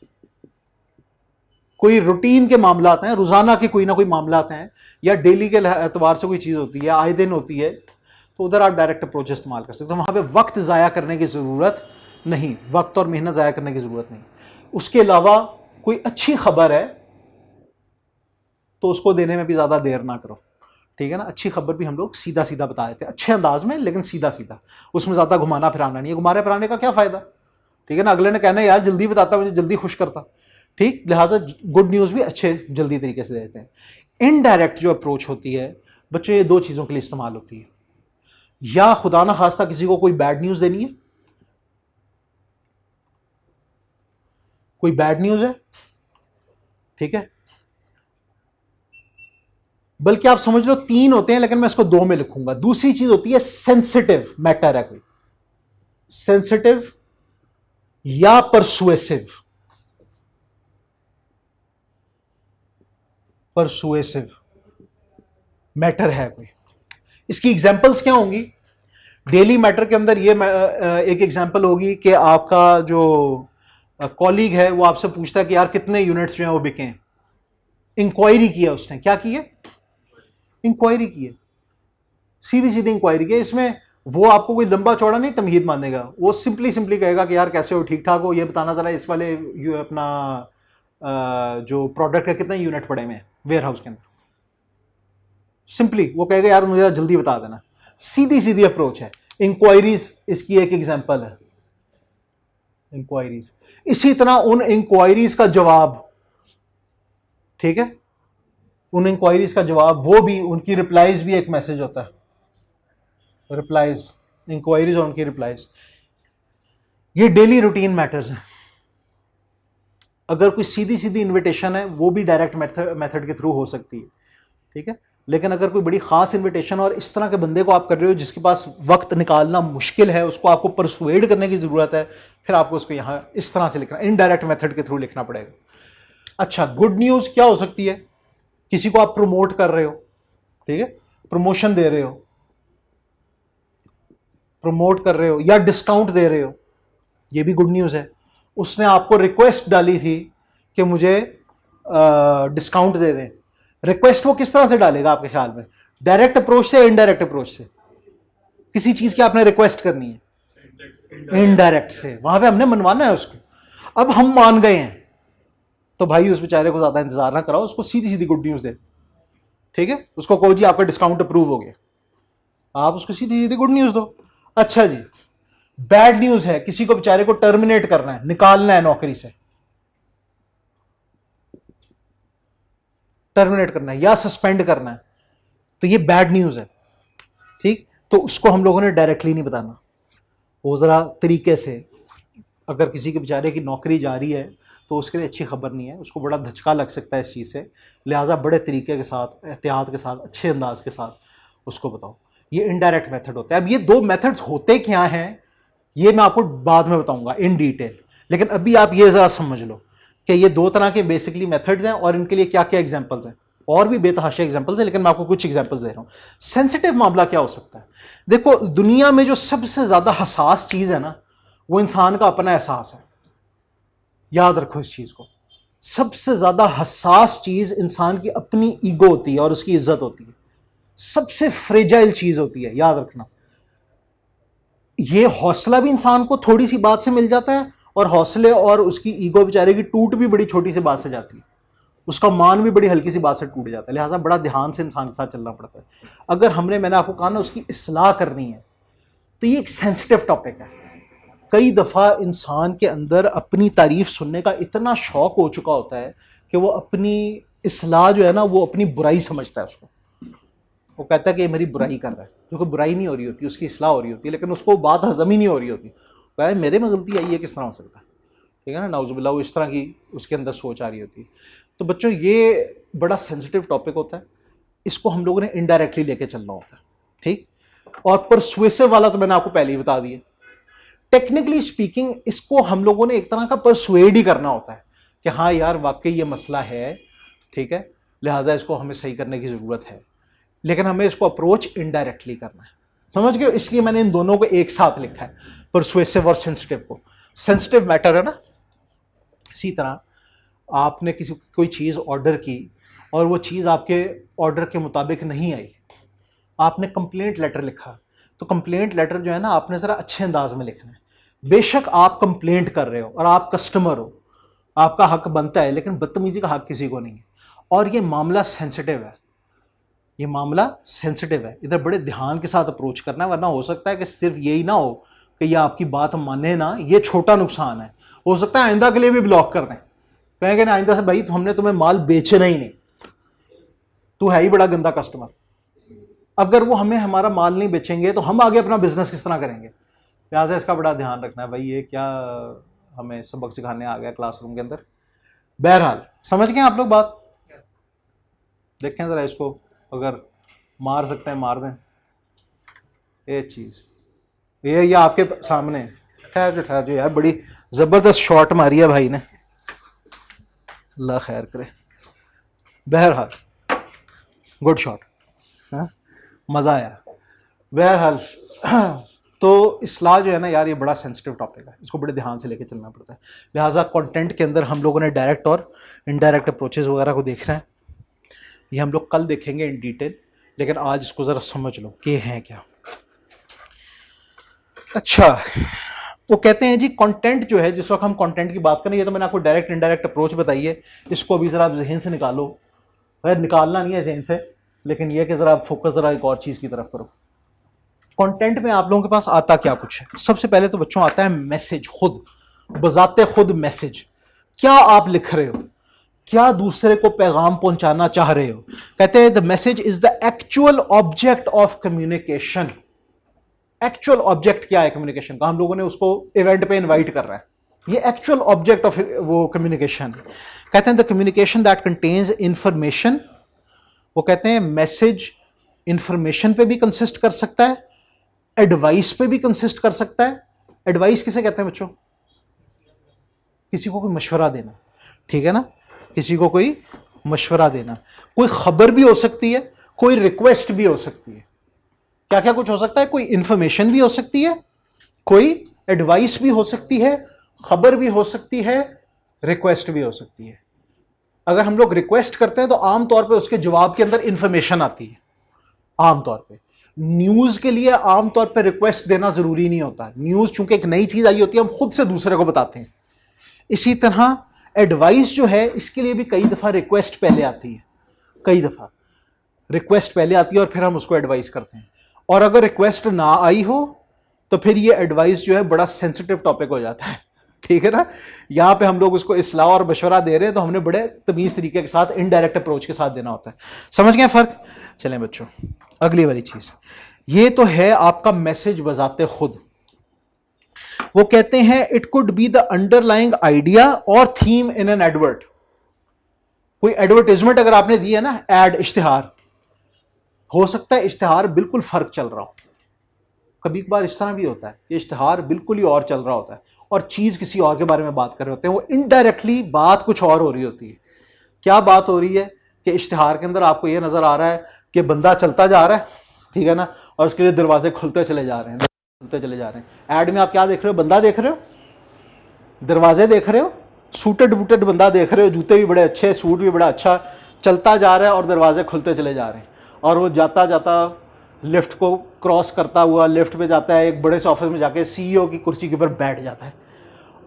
कोई रूटीन के मामलात हैं, रोजाना के कोई ना कोई मामलात हैं, या डेली के एतबार से कोई चीज़ होती है, आए दिन होती है, तो उधर आप डायरेक्ट अप्रोच इस्तेमाल कर सकते हो। वहां पे वक्त ज़ाया करने की ज़रूरत नहीं, वक्त और मेहनत ज़ाया करने की ज़रूरत नहीं। उसके अलावा कोई अच्छी खबर है तो उसको देने में भी ज़्यादा देर ना करो, ठीक है ना। अच्छी खबर भी हम लोग सीधा सीधा बता देते हैं, अच्छे अंदाज में, लेकिन सीधा सीधा, उसमें ज़्यादा घुमाना फिराना नहीं है। घुमाने फिराने का क्या फ़ायदा, ठीक है ना। अगले ने कहना है यार जल्दी बताता, मुझे जल्दी खुश करता, ठीक। लिहाजा गुड न्यूज़ भी अच्छे जल्दी तरीके से देते हैं। इनडायरेक्ट जो अप्रोच होती है बच्चों, ये दो चीज़ों के लिए इस्तेमाल होती है। या खुदा ना खास्ता किसी को कोई बैड न्यूज़ देनी है, कोई बैड न्यूज़ है, ठीक है। बल्कि आप समझ लो तीन होते हैं, लेकिन मैं इसको दो में लिखूंगा। दूसरी चीज होती है सेंसिटिव मैटर है, कोई सेंसिटिव या परसुएसिव। परसुएसिव मैटर है कोई, इसकी एग्जांपल्स क्या होंगी। डेली मैटर के अंदर ये एक एग्जांपल होगी कि आपका जो कॉलीग है वो आपसे पूछता है कि यार कितने यूनिट्स जो हैं वो बिके हैं। इंक्वायरी किया उसने, क्या की है, इंक्वायरी की है, सीधी सीधी इंक्वायरी की। इसमें वो आपको कोई लंबा चौड़ा नहीं तमहीद मानेगा, वो सिंपली सिंपली कहेगा कि यार कैसे हो, ठीक ठाक हो, ये बताना जरा इस वाले अपना जो प्रोडक्ट है कितने यूनिट पड़े हुए हैं वेयर हाउस के अंदर। सिंपली वो कहेगा यार मुझे जल्दी बता देना। सीधी सीधी अप्रोच है। इंक्वायरीज इसकी एक एग्जांपल है, इंक्वायरीज। इसी तरह उन इंक्वायरीज का जवाब, ठीक है, उन इंक्वायरीज का जवाब, वो भी उनकी रिप्लाईज भी एक मैसेज होता है। रिप्लाईज, इंक्वायरीज और उनकी रिप्लाईज, ये डेली रूटीन मैटर्स हैं। अगर कोई सीधी सीधी इनविटेशन है वो भी डायरेक्ट मेथड के थ्रू हो सकती है, ठीक है। लेकिन अगर कोई बड़ी खास इनविटेशन और इस तरह के बंदे को आप कर रहे हो जिसके पास वक्त निकालना मुश्किल है, उसको आपको परसुएड करने की जरूरत है, फिर आपको उसको यहां इस तरह से लिखना, इनडायरेक्ट मेथड के थ्रू लिखना पड़ेगा। अच्छा, गुड न्यूज क्या हो सकती है, किसी को आप प्रमोट कर रहे हो, ठीक है, प्रमोशन दे रहे हो, प्रमोट कर रहे हो या डिस्काउंट दे रहे हो, ये भी गुड न्यूज़ है। उसने आपको रिक्वेस्ट डाली थी कि मुझे डिस्काउंट दे दें। रिक्वेस्ट वो किस तरह से डालेगा आपके ख्याल में, डायरेक्ट अप्रोच से, इनडायरेक्ट अप्रोच से? किसी चीज़ की आपने रिक्वेस्ट करनी है, इनडायरेक्ट से, वहां पे हमने मनवाना है उसको। अब हम मान गए हैं तो भाई उस बेचारे को ज़्यादा इंतजार ना कराओ, उसको सीधी सीधी गुड न्यूज़ दे, ठीक है। उसको कहो जी आपका डिस्काउंट अप्रूव हो गया, आप उसको सीधी सीधी गुड न्यूज़ दो। अच्छा जी, बैड न्यूज है, किसी को बेचारे को टर्मिनेट करना है, निकालना है नौकरी से, टर्मिनेट करना है या सस्पेंड करना है, तो ये बैड न्यूज है, ठीक। तो उसको हम लोगों ने डायरेक्टली नहीं बताना, वो जरा तरीके से। अगर किसी के बेचारे की नौकरी जा रही है तो उसके लिए अच्छी खबर नहीं है, उसको बड़ा धचका लग सकता है इस चीज़ से, लिहाजा बड़े तरीके के साथ, एहतियात के साथ, अच्छे अंदाज के साथ उसको बताओ। ये इनडायरेक्ट मेथड होता है। अब ये दो मेथड्स होते क्या हैं ये मैं आपको बाद में बताऊंगा इन डिटेल, लेकिन अभी आप ये ज़रा समझ लो कि ये दो तरह के बेसिकली मेथड्स हैं और इनके लिए क्या क्या एग्जांपल्स हैं। और भी बेतहाशा एग्जांपल्स हैं, लेकिन मैं आपको कुछ एग्जांपल्स दे रहा हूँ। सेंसिटिव मामला क्या हो सकता है, देखो दुनिया में जो सबसे ज़्यादा हसास चीज़ है ना, वो इंसान का अपना एहसास है। याद रखो इस चीज़ को, सबसे ज़्यादा हसास चीज़ इंसान की अपनी ईगो होती है और उसकी इज्जत होती है, सबसे फ्रेजाइल चीज़ होती है, याद रखना। ये हौसला भी इंसान को थोड़ी सी बात से मिल जाता है, और हौसले और उसकी ईगो बेचारे की टूट भी बड़ी छोटी सी बात से जाती है, उसका मान भी बड़ी हल्की सी बात से टूट जाता है। लिहाजा बड़ा ध्यान से इंसान के साथ चलना पड़ता है। अगर मैंने आपको कहा ना उसकी इस्लाह करनी है, तो ये एक सेंसिटिव टॉपिक है। कई दफ़ा इंसान के अंदर अपनी तारीफ सुनने का इतना शौक हो चुका होता है कि वो अपनी इस्लाह जो है ना, वो अपनी बुराई समझता है उसको। वो कहता है कि ये मेरी बुराई कर रहा है, जो कि बुराई नहीं हो रही होती, उसकी इस्लाह हो रही होती है, लेकिन उसको बात हजम ही नहीं हो रही होती। कहता है मेरे में गलती आई है, किस तरह हो सकता है, ठीक है ना, नाउजुबिल्लाह, वो इस तरह की उसके अंदर सोच आ रही होती है। तो बच्चों ये बड़ा सेंसिटिव टॉपिक होता है, इसको हम लोगों ने इनडायरेक्टली लेके चलना होता है, ठीक। और परसुएसिव वाला तो मैंने आपको पहले ही बता दिया। टेक्निकली स्पीकिंग इसको हम लोगों ने एक तरह का परसुएड ही करना होता है कि हाँ यार वाकई ये मसला है, ठीक है, लिहाजा इसको हमें सही करने की जरूरत है, लेकिन हमें इसको अप्रोच इनडायरेक्टली करना है। समझ गए? इसलिए मैंने इन दोनों को एक साथ लिखा है, परसुएसिव और सेंसिटिव को। सेंसिटिव मैटर है ना। इसी तरह आपने किसी कोई चीज़ ऑर्डर की और वो चीज़ आपके ऑर्डर के मुताबिक नहीं आई, आपने कंप्लेंट लेटर लिखा, तो कंप्लेंट लेटर जो है ना आपने ज़रा अच्छे अंदाज में लिखना है। बेशक आप कंप्लेंट कर रहे हो और आप कस्टमर हो, आपका हक बनता है, लेकिन बदतमीजी का हक किसी को नहीं है। और ये मामला सेंसिटिव है, ये मामला सेंसिटिव है, इधर बड़े ध्यान के साथ अप्रोच करना है, वरना हो सकता है कि सिर्फ यही ना हो कि ये आपकी बात माने ना, ये छोटा नुकसान है, हो सकता है आइंदा के लिए भी ब्लॉक कर दें, कहेंगे ना आइंदा से भाई हमने तुम्हें माल बेचना ही नहीं, तू है ही बड़ा गंदा कस्टमर। अगर वो हमें हमारा माल नहीं बेचेंगे तो हम आगे अपना बिजनेस किस तरह करेंगे? लिहाजा इसका बड़ा ध्यान रखना है। भाई ये क्या हमें सबक सिखाने आ गया क्लासरूम के अंदर। बहरहाल समझ गए आप लोग बात? देखें ज़रा इसको, अगर मार सकते हैं मार दें ये चीज़। ये आपके सामने ठहर जो यार, बड़ी ज़बरदस्त शॉट मारी है भाई ने, अल्लाह खैर करे। बहरहाल गुड शॉट, हाँ मज़ा आया। बहरहाल तो इस्लाह जो है ना यार, ये बड़ा सेंसिटिव टॉपिक है, इसको बड़े ध्यान से लेके चलना पड़ता है। लिहाजा कंटेंट के अंदर हम लोगों ने डायरेक्ट और इनडायरेक्ट अप्रोचेस वगैरह को देखना है, ये हम लोग कल देखेंगे इन डिटेल, लेकिन आज इसको ज़रा समझ लो कि हैं क्या। अच्छा, वो कहते हैं जी कंटेंट जो है, जिस वक्त हम कंटेंट की बात करें, ये तो मैंने आपको डायरेक्ट इनडायरेक्ट अप्रोच बताई है, इसको अभी ज़रा आप जहन से निकालो। वह निकालना नहीं है जहन से, लेकिन यह कि ज़रा आप फोकस ज़रा एक और चीज़ की तरफ करो। कंटेंट में आप लोगों के पास आता क्या कुछ है? सबसे पहले तो बच्चों आता है मैसेज, खुद बजाते खुद मैसेज। क्या आप लिख रहे हो, क्या दूसरे को पैगाम पहुंचाना चाह रहे हो? कहते हैं the message is the actual object of communication. Actual object क्या है कम्युनिकेशन का? हम लोगों ने उसको इवेंट पे इनवाइट कर रहा है, ये एक्चुअल ऑब्जेक्ट ऑफ वो कम्युनिकेशन। कहते हैं the communication that contains information. वो कहते हैं मैसेज इंफॉर्मेशन पे भी कंसिस्ट कर सकता है, एडवाइस पे भी कंसिस्ट कर सकता है। एडवाइस किसे कहते हैं बच्चों? किसी को कोई मशवरा देना, ठीक है ना, किसी को कोई मशवरा देना। कोई खबर भी हो सकती है, कोई रिक्वेस्ट भी हो सकती है। क्या क्या कुछ हो सकता है? कोई इंफॉर्मेशन भी हो सकती है, कोई एडवाइस भी हो सकती है, खबर भी हो सकती है, रिक्वेस्ट भी हो सकती है। अगर हम लोग रिक्वेस्ट करते हैं तो आमतौर पे उसके जवाब के अंदर इंफॉर्मेशन आती है। आमतौर पे न्यूज़ के लिए आमतौर पे रिक्वेस्ट देना ज़रूरी नहीं होता। न्यूज़ चूंकि एक नई चीज़ आई होती है, हम खुद से दूसरे को बताते हैं। इसी तरह एडवाइस जो है, इसके लिए भी कई दफ़ा रिक्वेस्ट पहले आती है, कई दफ़ा रिक्वेस्ट पहले आती है और फिर हम उसको एडवाइस करते हैं। और अगर रिक्वेस्ट ना आई हो तो फिर ये एडवाइस जो है बड़ा सेंसिटिव टॉपिक हो जाता है, ठीक है ना। यहाँ पे हम लोग उसको इस्लाह और मशवरा दे रहे हैं तो हमने बड़े तमीज़ तरीके के साथ इनडायरेक्ट अप्रोच के साथ देना होता है। समझ गए फ़र्क? चलें बच्चों, अगली वाली चीज़, ये तो है आपका मैसेज बजाते खुद। वो कहते हैं it could be the underlying idea और थीम इन एन एडवर्ट। कोई एडवर्टाइजमेंट अगर आपने दी है ना, एड, इश्तिहार, हो सकता है इश्तिहार बिल्कुल फर्क चल रहा हो। कभी कभार इस तरह भी होता है कि इश्तिहार बिल्कुल ही और चल रहा होता है और चीज़ किसी और के बारे में बात कर रहे होते हैं, वो इनडायरेक्टली बात कुछ और हो रही होती है। क्या बात हो रही है कि इश्तिहार के अंदर आपको ये नज़र आ रहा है कि बंदा चलता जा रहा है, ठीक है ना, और उसके लिए दरवाजे खुलते चले जा रहे हैं, खुलते चले जा रहे हैं। ऐड में आप क्या देख रहे हो? बंदा देख रहे हो, दरवाजे देख रहे हो, सूटेड बूटेड बंदा देख रहे हो, जूते भी बड़े अच्छे, सूट भी बड़ा अच्छा, चलता जा रहा है और दरवाजे खुलते चले जा रहे हैं। और वो जाता जाता लिफ्ट को क्रॉस करता हुआ लिफ्ट पे जाता है, एक बड़े से ऑफिस में जाके सीईओ की कुर्सी के ऊपर बैठ जाता है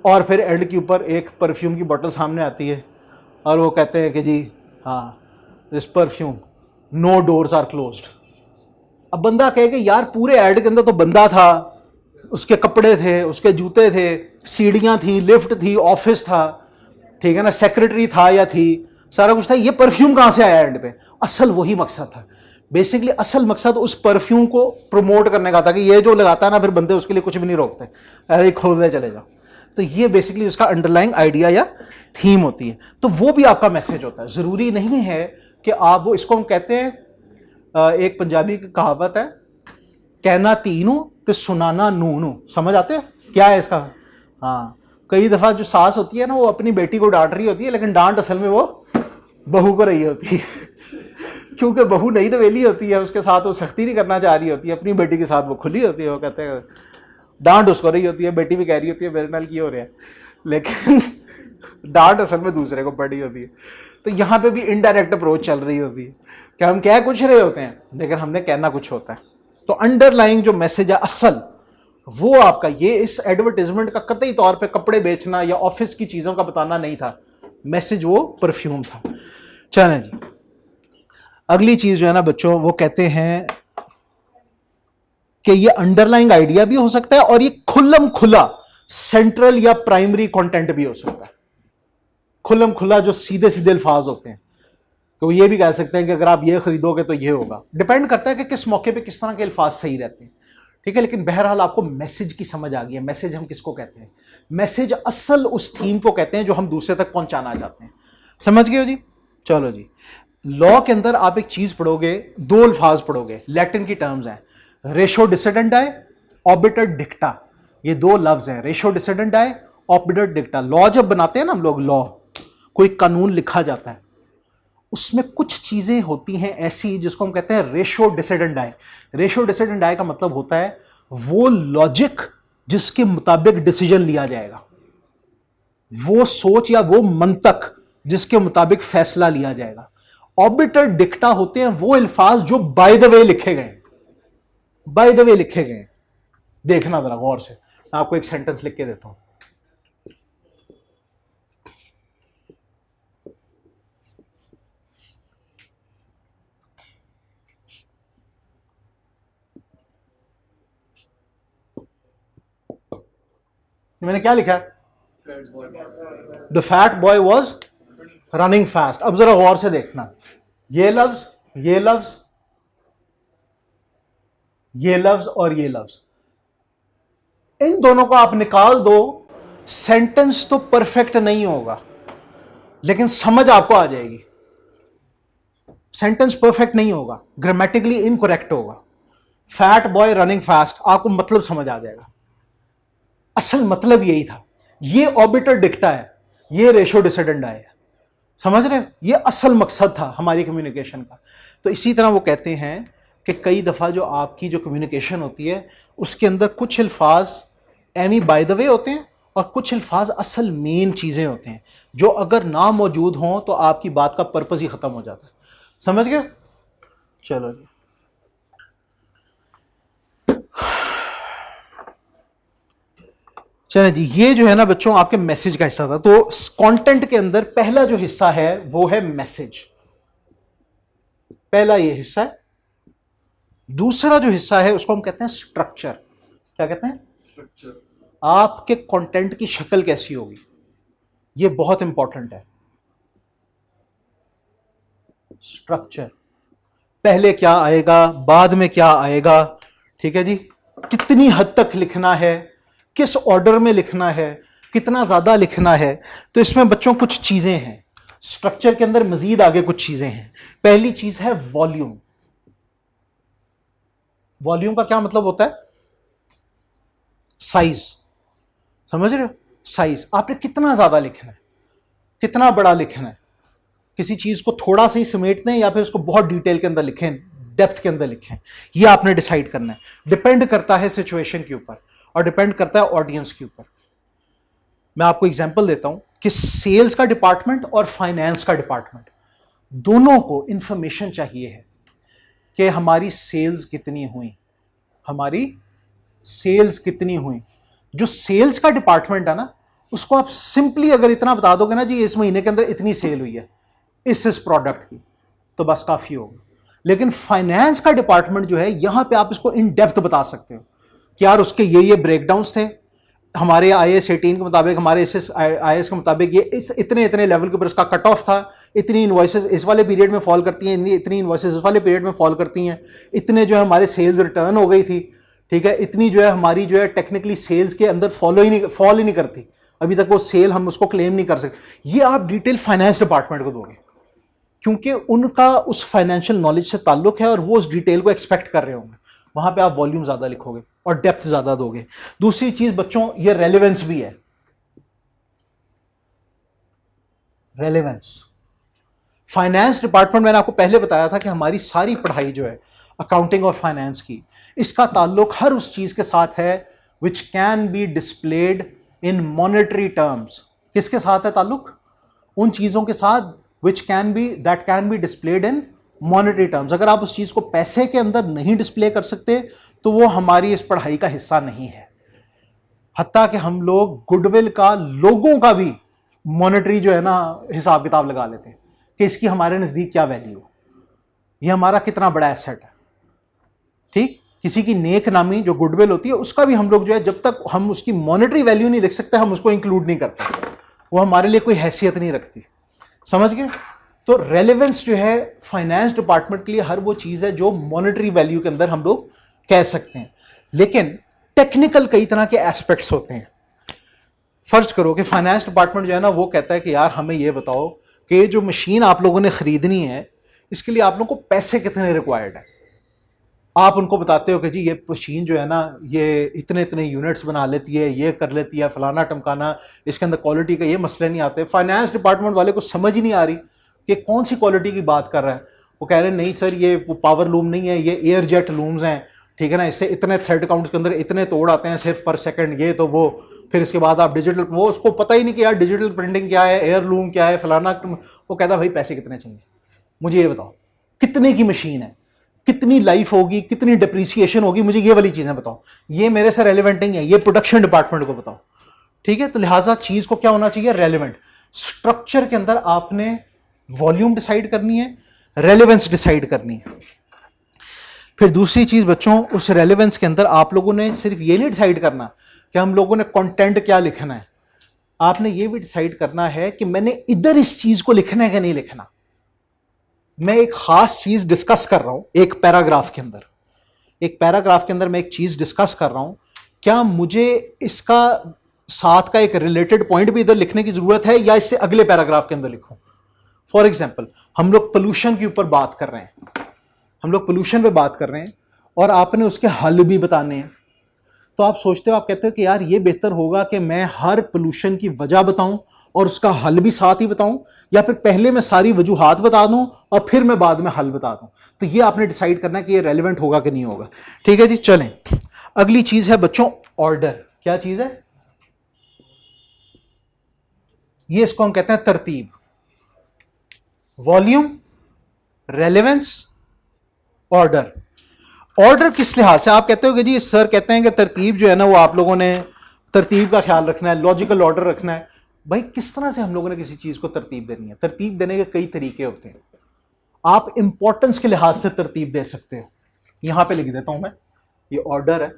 और फिर एंड के ऊपर एक परफ्यूम की बोतल सामने आती है और वो कहते हैं कि जी हाँ, this perfume, no doors are closed. अब बंदा कहे कि यार पूरे ऐड के अंदर तो बंदा था, उसके कपड़े थे, उसके जूते थे, सीढ़ियाँ थी, लिफ्ट थी, ऑफिस था, ठीक है ना, सेक्रेटरी था या थी, सारा कुछ था, ये परफ्यूम कहाँ से आया एंड पे? असल वही मकसद था। बेसिकली असल मकसद उस परफ्यूम को प्रमोट करने का था कि ये जो लगाता है ना, फिर बंदे उसके लिए कुछ भी नहीं रोकते, अरे खोलने चले जाओ। तो ये बेसिकली उसका अंडरलाइंग आइडिया या थीम होती है। तो वो भी आपका मैसेज होता है। ज़रूरी नहीं है कि आप वो, इसको हम कहते हैं, एक पंजाबी की कहावत है, कहना तीनों तो सुनाना नूनू, समझ आते हैं क्या है इसका? हाँ, कई दफा जो सास होती है ना वो अपनी बेटी को डांट रही होती है, लेकिन डांट असल में वो बहू को रही होती है क्योंकि बहू नई नवेली होती है, उसके साथ वो सख्ती नहीं करना चाह रही होती है, अपनी बेटी के साथ वो खुली होती है, वो कहते हैं डांट उसको रही होती है, बेटी भी कह रही होती है मेरे नाल की हो रहा है, लेकिन डांट असल में दूसरे को पड़ी होती है। तो यहाँ पे भी इनडायरेक्ट अप्रोच चल रही होती है कि हम कह कुछ रहे होते हैं लेकिन हमने कहना कुछ होता है। तो अंडरलाइंग जो मैसेज है असल, वो आपका ये इस एडवर्टाइजमेंट का कतई तौर पे कपड़े बेचना या ऑफिस की चीज़ों का बताना नहीं था, मैसेज वो परफ्यूम था। चलें जी, अगली चीज़ जो है ना बच्चों, वो कहते हैं कि ये अंडरलाइंग आइडिया भी हो सकता है और ये खुल्लम खुला सेंट्रल या प्राइमरी कंटेंट भी हो सकता है। खुल्लम खुला जो सीधे सीधे अल्फाज होते हैं, तो ये भी कह सकते हैं कि अगर आप ये खरीदोगे तो ये होगा, डिपेंड करता है कि किस मौके पे किस तरह के अल्फाज सही रहते हैं, ठीक है। लेकिन बहरहाल आपको मैसेज की समझ आ गई है। मैसेज हम किसको कहते हैं? मैसेज असल उस थीम को कहते हैं जो हम दूसरे तक पहुंचाना चाहते हैं। समझ गए हो जी? चलो जी, लॉ के अंदर आप एक चीज पढ़ोगे, दो अल्फाज पढ़ोगे, लैटिन की टर्म्स हैं, रेशो डिसिडेंडाई, ऑबिटर डिक्टा। ये दो लफ्ज हैं, रेशो डिसिडेंडाई, ऑबिटर डिक्टा। लॉ जब बनाते हैं ना हम लोग, लॉ कोई कानून लिखा जाता है, उसमें कुछ चीजें होती हैं ऐसी जिसको हम कहते हैं रेशो डिसिडेंडाई। रेशो डिसिडेंडाई का मतलब होता है वो लॉजिक जिसके मुताबिक डिसीजन लिया जाएगा, वो सोच या वो मंतक जिसके मुताबिक फैसला लिया जाएगा। ऑबिटर डिक्टा होते हैं वो अल्फाज जो बाय द वे लिखे गए, बाय द वे लिखे गए। देखना जरा गौर से, मैं आपको एक सेंटेंस लिख के देता हूं। मैंने क्या लिखा है? The fat boy was running fast. अब जरा गौर से देखना, ये लफ्ज, ये लफ्ज, ये लफ्ज और ये लफ्ज, इन दोनों को आप निकाल दो, सेंटेंस तो परफेक्ट नहीं होगा लेकिन समझ आपको आ जाएगी। सेंटेंस परफेक्ट नहीं होगा, ग्रामेटिकली इनकरेक्ट होगा। फैट बॉय रनिंग फास्ट, आपको मतलब समझ आ जाएगा, असल मतलब यही था। ये ऑबिटर डिक्टा है, ये रेशो डिसिडेंडा है। समझ रहे हो? ये असल मकसद था हमारी कम्युनिकेशन का। तो इसी तरह वो कहते हैं कि कई दफ़ा जो आपकी जो कम्युनिकेशन होती है उसके अंदर कुछ अल्फाज एमी बाय द वे होते हैं और कुछ अल्फाज असल मेन चीज़ें होते हैं जो अगर ना मौजूद हों तो आपकी बात का पर्पज़ ही ख़त्म हो जाता है। समझ गए? चलो जी, चलें जी, ये जो है ना बच्चों आपके मैसेज का हिस्सा था। तो कंटेंट के अंदर पहला जो हिस्सा है वो है मैसेज, पहला ये हिस्सा है। दूसरा जो हिस्सा है उसको हम कहते हैं स्ट्रक्चर। क्या कहते हैं? स्ट्रक्चर। आपके कंटेंट की शक्ल कैसी होगी, ये बहुत इंपॉर्टेंट है। स्ट्रक्चर, पहले क्या आएगा, बाद में क्या आएगा, ठीक है जी, कितनी हद तक लिखना है, किस ऑर्डर में लिखना है, कितना ज्यादा लिखना है। तो इसमें बच्चों कुछ चीजें हैं स्ट्रक्चर के अंदर, मजीद आगे कुछ चीजें हैं। पहली चीज है वॉल्यूम। वॉल्यूम का क्या मतलब होता है? साइज। समझ रहे हो? साइज, आपने कितना ज्यादा लिखना है, कितना बड़ा लिखना है, किसी चीज को थोड़ा सा ही समेटते हैं या फिर उसको बहुत डिटेल के अंदर लिखें, डेप्थ के अंदर लिखें, ये आपने डिसाइड करना है। डिपेंड करता है सिचुएशन के ऊपर और डिपेंड करता है ऑडियंस के ऊपर। मैं आपको एग्जांपल देता हूं कि सेल्स का डिपार्टमेंट और फाइनेंस का डिपार्टमेंट दोनों को इंफॉर्मेशन चाहिए है कि हमारी सेल्स कितनी हुई, हमारी सेल्स कितनी हुई। जो सेल्स का डिपार्टमेंट है ना, उसको आप सिंपली अगर इतना बता दोगे ना जी इस महीने के अंदर इतनी सेल हुई है इस प्रोडक्ट की, तो बस काफी होगा। लेकिन फाइनेंस का डिपार्टमेंट जो है, यहां पे आप इसको इन डेप्थ बता सकते हो कि यार उसके ये ब्रेकडाउन्स थे, हमारे IAS 18 के मुताबिक, हमारे IAS के मुताबिक ये इतने इतने लेवल के ऊपर इसका कट ऑफ था, इतनी इनवॉइसेस इस वाले पीरियड में फॉल करती हैं, इतनी इनवॉइसेस इस वाले पीरियड में फॉल करती हैं, इतने जो है हमारे सेल्स रिटर्न हो गई थी, ठीक है, इतनी जो है हमारी जो है टेक्निकली सेल्स के अंदर फॉल ही नहीं करती, अभी तक वो सेल हम उसको क्लेम नहीं कर सकते। ये आप डिटेल फाइनेंस डिपार्टमेंट को दोगे क्योंकि उनका उस फाइनेंशियल नॉलेज से ताल्लुक है और वो उस डिटेल को एक्सपेक्ट कर रहे होंगे। वहां पे आप वॉल्यूम ज्यादा लिखोगे और डेप्थ ज्यादा दोगे। दूसरी चीज बच्चों, ये रेलेवेंस भी है। रेलेवेंस, फाइनेंस डिपार्टमेंट, मैंने आपको पहले बताया था कि हमारी सारी पढ़ाई जो है अकाउंटिंग और फाइनेंस की, इसका ताल्लुक हर उस चीज के साथ है which can be displayed in monetary terms. किसके साथ है ताल्लुक? उन चीजों के साथ which can be displayed in monetary terms. अगर आप उस चीज को पैसे के अंदर नहीं डिस्प्ले कर सकते तो वो हमारी इस पढ़ाई का हिस्सा नहीं है। हत्ता कि हम लोग गुडविल का, लोगों का भी मॉनेटरी जो है ना हिसाब किताब लगा लेते हैं कि इसकी हमारे नजदीक क्या वैल्यू, ये हमारा कितना बड़ा एसेट है। ठीक, किसी की नेक नामी जो गुडविल होती है उसका भी हम लोग जो है, जब तक हम उसकी मॉनेटरी वैल्यू नहीं लिख सकते हम उसको इंक्लूड नहीं करते, वो हमारे लिए कोई हैसियत नहीं रखती। समझ गए? तो रेलेवेंस जो है फाइनेंस डिपार्टमेंट के लिए हर वो चीज है जो मॉनेटरी वैल्यू के अंदर हम लोग कह सकते हैं। लेकिन टेक्निकल कई तरह के एस्पेक्ट्स होते हैं। फर्ज करो कि फाइनेंस डिपार्टमेंट जो है ना वो कहता है कि यार हमें ये बताओ कि जो मशीन आप लोगों ने खरीदनी है इसके लिए आप लोगों को पैसे कितने रिक्वायर्ड है। आप उनको बताते हो कि जी ये मशीन जो है ना ये इतने इतने यूनिट्स बना लेती है, ये कर लेती है, फलाना टमकाना, इसके अंदर क्वालिटी का ये मसले नहीं आते। फाइनेंस डिपार्टमेंट वाले को समझ ही नहीं आ रही कि कौन सी क्वालिटी की बात कर रहा है। वो कह रहे हैं नहीं सर ये वो पावर लूम नहीं है, ये एयर जेट लूम्स हैं, ठीक है ना, इससे इतने थ्रेड काउंट्स के अंदर इतने तोड़ आते हैं सिर्फ पर सेकंड, ये तो वो। फिर इसके बाद आप डिजिटल, वो उसको पता ही नहीं कि यार डिजिटल प्रिंटिंग क्या है, एयर लूम क्या है, फलाना। वो कहता भाई पैसे कितने चाहिए, मुझे ये बताओ कितने की मशीन है, कितनी लाइफ होगी, कितनी डिप्रिसिएशन होगी, मुझे ये वाली चीजें बताओ। ये मेरे से रेलिवेंट नहीं है, ये प्रोडक्शन डिपार्टमेंट को बताओ। ठीक है, तो लिहाजा चीज को क्या होना चाहिए, रेलिवेंट। स्ट्रक्चर के अंदर आपने वॉल्यूम डिसाइड करनी है, रेलिवेंस डिसाइड करनी है। फिर दूसरी चीज बच्चों, उस रेलिवेंस के अंदर आप लोगों ने सिर्फ ये नहीं डिसाइड करना कि हम लोगों ने कंटेंट क्या लिखना है, आपने ये भी डिसाइड करना है कि मैंने इधर इस चीज को लिखना है कि नहीं लिखना। मैं एक खास चीज डिस्कस कर रहा हूं एक पैराग्राफ के अंदर, एक पैराग्राफ के अंदर मैं एक चीज डिस्कस कर रहा हूं, क्या मुझे इसका साथ का एक रिलेटेड पॉइंट भी इधर लिखने की जरूरत है या इससे अगले पैराग्राफ के अंदर लिखूं। फॉर एग्जाम्पल हम लोग पोल्यूशन के ऊपर बात कर रहे हैं, हम लोग पोल्यूशन पे बात कर रहे हैं और आपने उसके हल भी बताने हैं। तो आप सोचते हो, आप कहते हो कि यार ये बेहतर होगा कि मैं हर पोल्यूशन की वजह बताऊं और उसका हल भी साथ ही बताऊं, या फिर पहले मैं सारी वजूहात बता दूं और फिर मैं बाद में हल बता दूं। तो ये आपने डिसाइड करना है कि ये रेलेवेंट होगा कि नहीं होगा। ठीक है जी, चलें। अगली चीज है बच्चों ऑर्डर। क्या चीज है ये? इसको हम कहते हैं तरतीब। Volume, relevance, order. ऑर्डर किस लिहाज से? आप कहते हो कि जी सर कहते हैं कि तरतीब जो है ना वो आप लोगों ने तरतीब का ख्याल रखना है, लॉजिकल ऑर्डर रखना है। भाई किस तरह से हम लोगों ने किसी चीज को तरतीब देनी है? तरतीब देने के कई तरीके होते हैं। आप इंपॉर्टेंस के लिहाज से तरतीब दे सकते हो। यहां पे लिख देता हूं मैं, ये ऑर्डर है।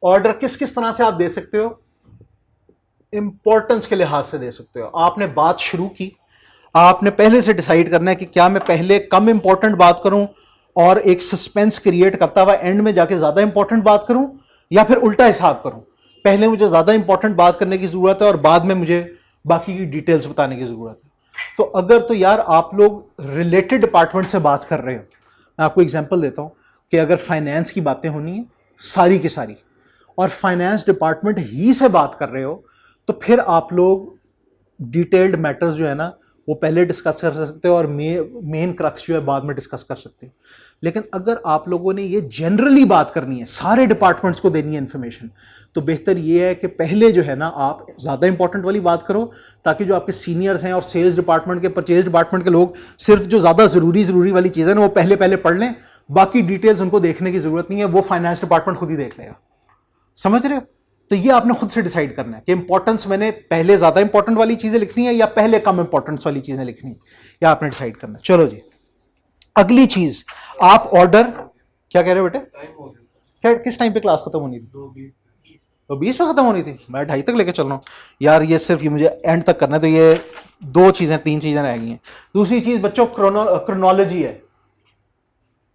ऑर्डर किस किस तरह से आप दे सकते हो? इंपॉर्टेंस के लिहाज से दे सकते हो। आपने बात शुरू की, आपने पहले से डिसाइड करना है कि क्या मैं पहले कम इंपॉर्टेंट बात करूं और एक सस्पेंस क्रिएट करता हुआ एंड में जाके ज्यादा इंपॉर्टेंट बात करूं, या फिर उल्टा हिसाब करूं, पहले मुझे ज्यादा इंपॉर्टेंट बात करने की जरूरत है और बाद में मुझे बाकी की डिटेल्स बताने की जरूरत है। तो अगर तो यार आप लोग रिलेटेड डिपार्टमेंट से बात कर रहे हो, मैं आपको एग्जांपल देता हूं कि अगर फाइनेंस की बातें होनी है सारी की सारी और फाइनेंस डिपार्टमेंट ही से बात कर रहे हो, तो फिर आप लोग डिटेल्ड मैटर्स जो है ना वो पहले डिस्कस कर सकते हो और मेन क्रक्स जो है बाद में डिस्कस कर सकते हो। लेकिन अगर आप लोगों ने ये जनरली बात करनी है, सारे डिपार्टमेंट्स को देनी है इन्फॉर्मेशन, तो बेहतर ये है कि पहले जो है ना आप ज़्यादा इंपॉर्टेंट वाली बात करो, ताकि जो आपके सीनियर्स हैं और सेल्स डिपार्टमेंट के, परचेज डिपार्टमेंट के लोग सिर्फ जो ज़्यादा ज़रूरी वाली चीज़ें ना वो पहले पहले पढ़ लें, बाकी डिटेल्स उनको देखने की ज़रूरत नहीं है, वो फाइनेंस डिपार्टमेंट खुद ही देख लेगा। समझ रहे हो? तो ये आपने खुद से डिसाइड करना है कि इंपॉर्टेंस मैंने पहले ज्यादा इंपॉर्टेंट वाली चीजें लिखनी है या पहले कम इंपॉर्टेंस वाली चीजें लिखनी है, या आपने डिसाइड करना है। चलो जी, अगली चीज, आप ऑर्डर। क्या कह रहे हो बेटे? क्या किस टाइम पे क्लास खत्म होनी थी? तो 20 में खत्म होनी थी, मैं 2:30 तक लेके चल रहा हूँ यार। ये सिर्फ ये मुझे एंड तक करना है, तो ये 3 चीजें रह गई हैं। दूसरी चीज बच्चों क्रोनोलॉजी है।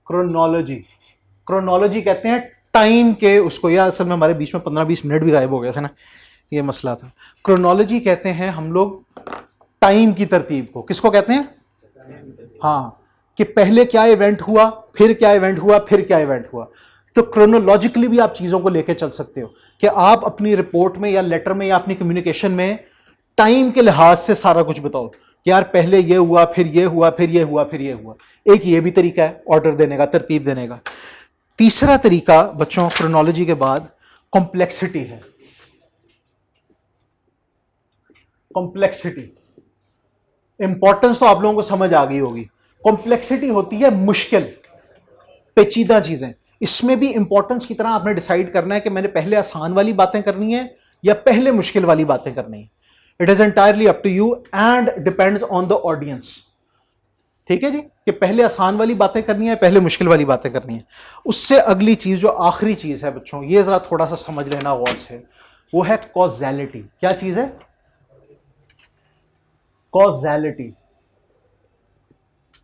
क्रोनोलॉजी कहते हैं टाइम के उसको, यार असल में हमारे बीच में 15-20 मिनट भी गायब हो गया था ना, ये मसला था। क्रोनोलॉजी कहते हैं हम लोग टाइम की तरतीब को। किसको कहते हैं? हाँ, कि पहले क्या इवेंट हुआ, फिर क्या इवेंट हुआ, फिर क्या इवेंट हुआ। तो क्रोनोलॉजिकली भी आप चीज़ों को लेके चल सकते हो कि आप अपनी रिपोर्ट में या लेटर में या अपनी कम्युनिकेशन में टाइम के लिहाज से सारा कुछ बताओ कि यार पहले ये हुआ, फिर ये हुआ, फिर ये हुआ, फिर ये हुआ। एक ये भी तरीका है ऑर्डर देने का, तरतीब देने का। तीसरा तरीका बच्चों क्रोनोलॉजी के बाद कॉम्प्लेक्सिटी है। कॉम्प्लेक्सिटी, इंपॉर्टेंस तो आप लोगों को समझ आ गई होगी। कॉम्प्लेक्सिटी होती है मुश्किल, पेचीदा चीजें। इसमें भी इंपॉर्टेंस की तरह आपने डिसाइड करना है कि मैंने पहले आसान वाली बातें करनी है या पहले मुश्किल वाली बातें करनी है। It is entirely up to you and depends on the audience. ठीक है जी, कि पहले आसान वाली बातें करनी है, पहले मुश्किल वाली बातें करनी है। उससे अगली चीज जो आखिरी चीज है बच्चों, ये जरा थोड़ा सा समझ लेना गौर से, वो है कॉजेलिटी। क्या चीज है? कॉजेलिटी।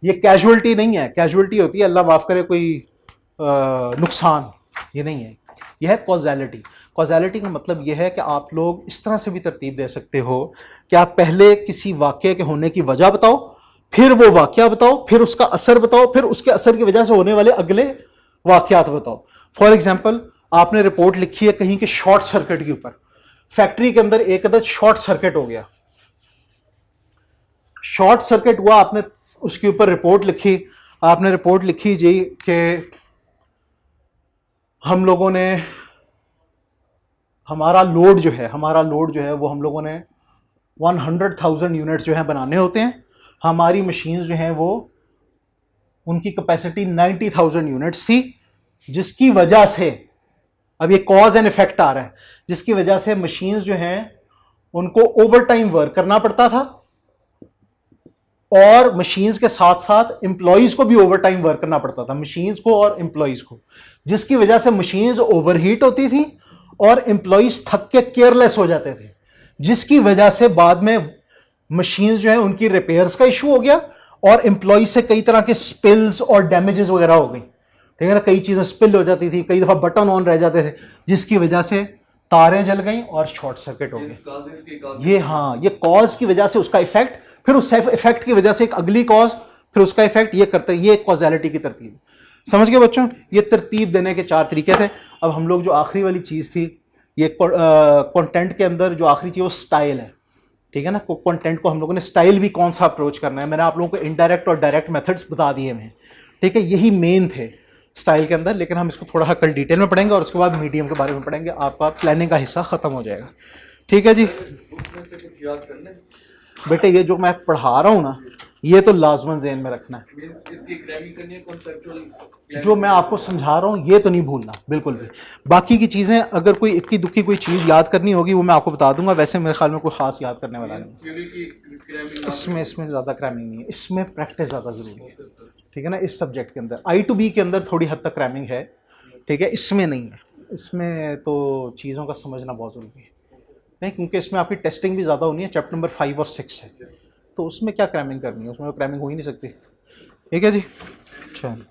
ये कैजुअलिटी नहीं है। कैजुअलिटी होती है अल्लाह माफ करे कोई नुकसान, ये नहीं है। यह है कॉजेलिटी। कॉजेलिटी का मतलब यह है कि आप लोग इस तरह से भी तरतीब दे सकते हो कि आप पहले किसी वाक्य के होने की वजह बताओ, फिर वो वाक्य बताओ, फिर उसका असर बताओ, फिर उसके असर की वजह से होने वाले अगले वाक्यात बताओ। फॉर एग्जाम्पल, आपने रिपोर्ट लिखी है कहीं के शॉर्ट सर्किट के ऊपर, फैक्ट्री के अंदर एक अदद शॉर्ट सर्किट हो गया। शॉर्ट सर्किट हुआ, आपने उसके ऊपर रिपोर्ट लिखी। आपने रिपोर्ट लिखी जी कि हम लोगों ने हमारा लोड जो है वो हम लोगों ने 100,000 यूनिट्स जो है बनाने होते हैं। हमारी मशीन्स जो हैं वो उनकी कैपेसिटी 90,000 यूनिट्स थी, जिसकी वजह से अब ये कॉज एंड इफेक्ट आ रहा है, जिसकी वजह से मशीन्स जो हैं उनको ओवर टाइम वर्क करना पड़ता था और मशीन्स के साथ साथ एम्प्लॉइज को भी ओवर टाइम वर्क करना पड़ता था, मशीन्स को और एम्प्लॉइज को, जिसकी वजह से मशीन्स ओवरहीट होती थी और एम्प्लॉइज थक के केयरलेस हो जाते थे, जिसकी वजह से बाद में मशीन्स जो है उनकी रिपेयर्स का इशू हो गया और एम्प्लॉइज से कई तरह के स्पिल्स और डैमेजेस वगैरह हो गई। ठीक है ना, कई चीजें स्पिल हो जाती थी, कई दफा बटन ऑन रह जाते थे, जिसकी वजह से तारें जल गई और शॉर्ट सर्किट हो गई। ये हाँ, ये कॉज की वजह से उसका इफेक्ट, फिर उस इफेक्ट की वजह से एक अगली कॉज, फिर उसका इफेक्ट, ये करते, ये कॉजेलिटी की तरतीब। समझ गए बच्चों? ये तरतीब देने के 4 तरीके थे। अब हम लोग जो आखिरी वाली चीज थी, ये कंटेंट के अंदर जो आखिरी चीज वो स्टाइल है। ठीक है ना, कंटेंट को हम लोगों ने स्टाइल भी कौन सा अप्रोच करना है, मैंने आप लोगों को इनडायरेक्ट और डायरेक्ट मेथड्स बता दिए हैं। ठीक है, यही मेन थे स्टाइल के अंदर, लेकिन हम इसको थोड़ा कल डिटेल में पढ़ेंगे और उसके बाद मीडियम के बारे में पढ़ेंगे। आपका प्लानिंग का हिस्सा खत्म हो जाएगा। ठीक है जी बेटे, ये जो मैं पढ़ा रहा हूँ ना, ये तो लाजमन ज़हन में रखना है। इसकी ग्रामिंग करनी है, कॉन्सेप्चुअल जो मैं आपको समझा रहा हूँ ये तो नहीं भूलना बिल्कुल भी। बाकी की चीज़ें अगर कोई इक्की दुक्की कोई चीज़ याद करनी होगी वो मैं आपको बता दूंगा। वैसे मेरे ख्याल में कोई ख़ास याद करने वाला नहीं। इसमें ज़्यादा क्रैमिंग नहीं है, इसमें प्रैक्टिस ज़्यादा ज़रूरी है। ठीक है ना, इस सब्जेक्ट के अंदर I to B के अंदर थोड़ी हद तक क्रैमिंग है। ठीक है, इसमें नहीं है। इसमें तो चीज़ों का समझना बहुत ज़रूरी है। नहीं, क्योंकि इसमें आपकी टेस्टिंग भी ज़्यादा होनी है। चैप्टर नंबर 5 और 6 है, तो उसमें क्या क्रैमिंग करनी है, उसमें क्रैमिंग हो ही नहीं सकती। ठीक है जी, चलो।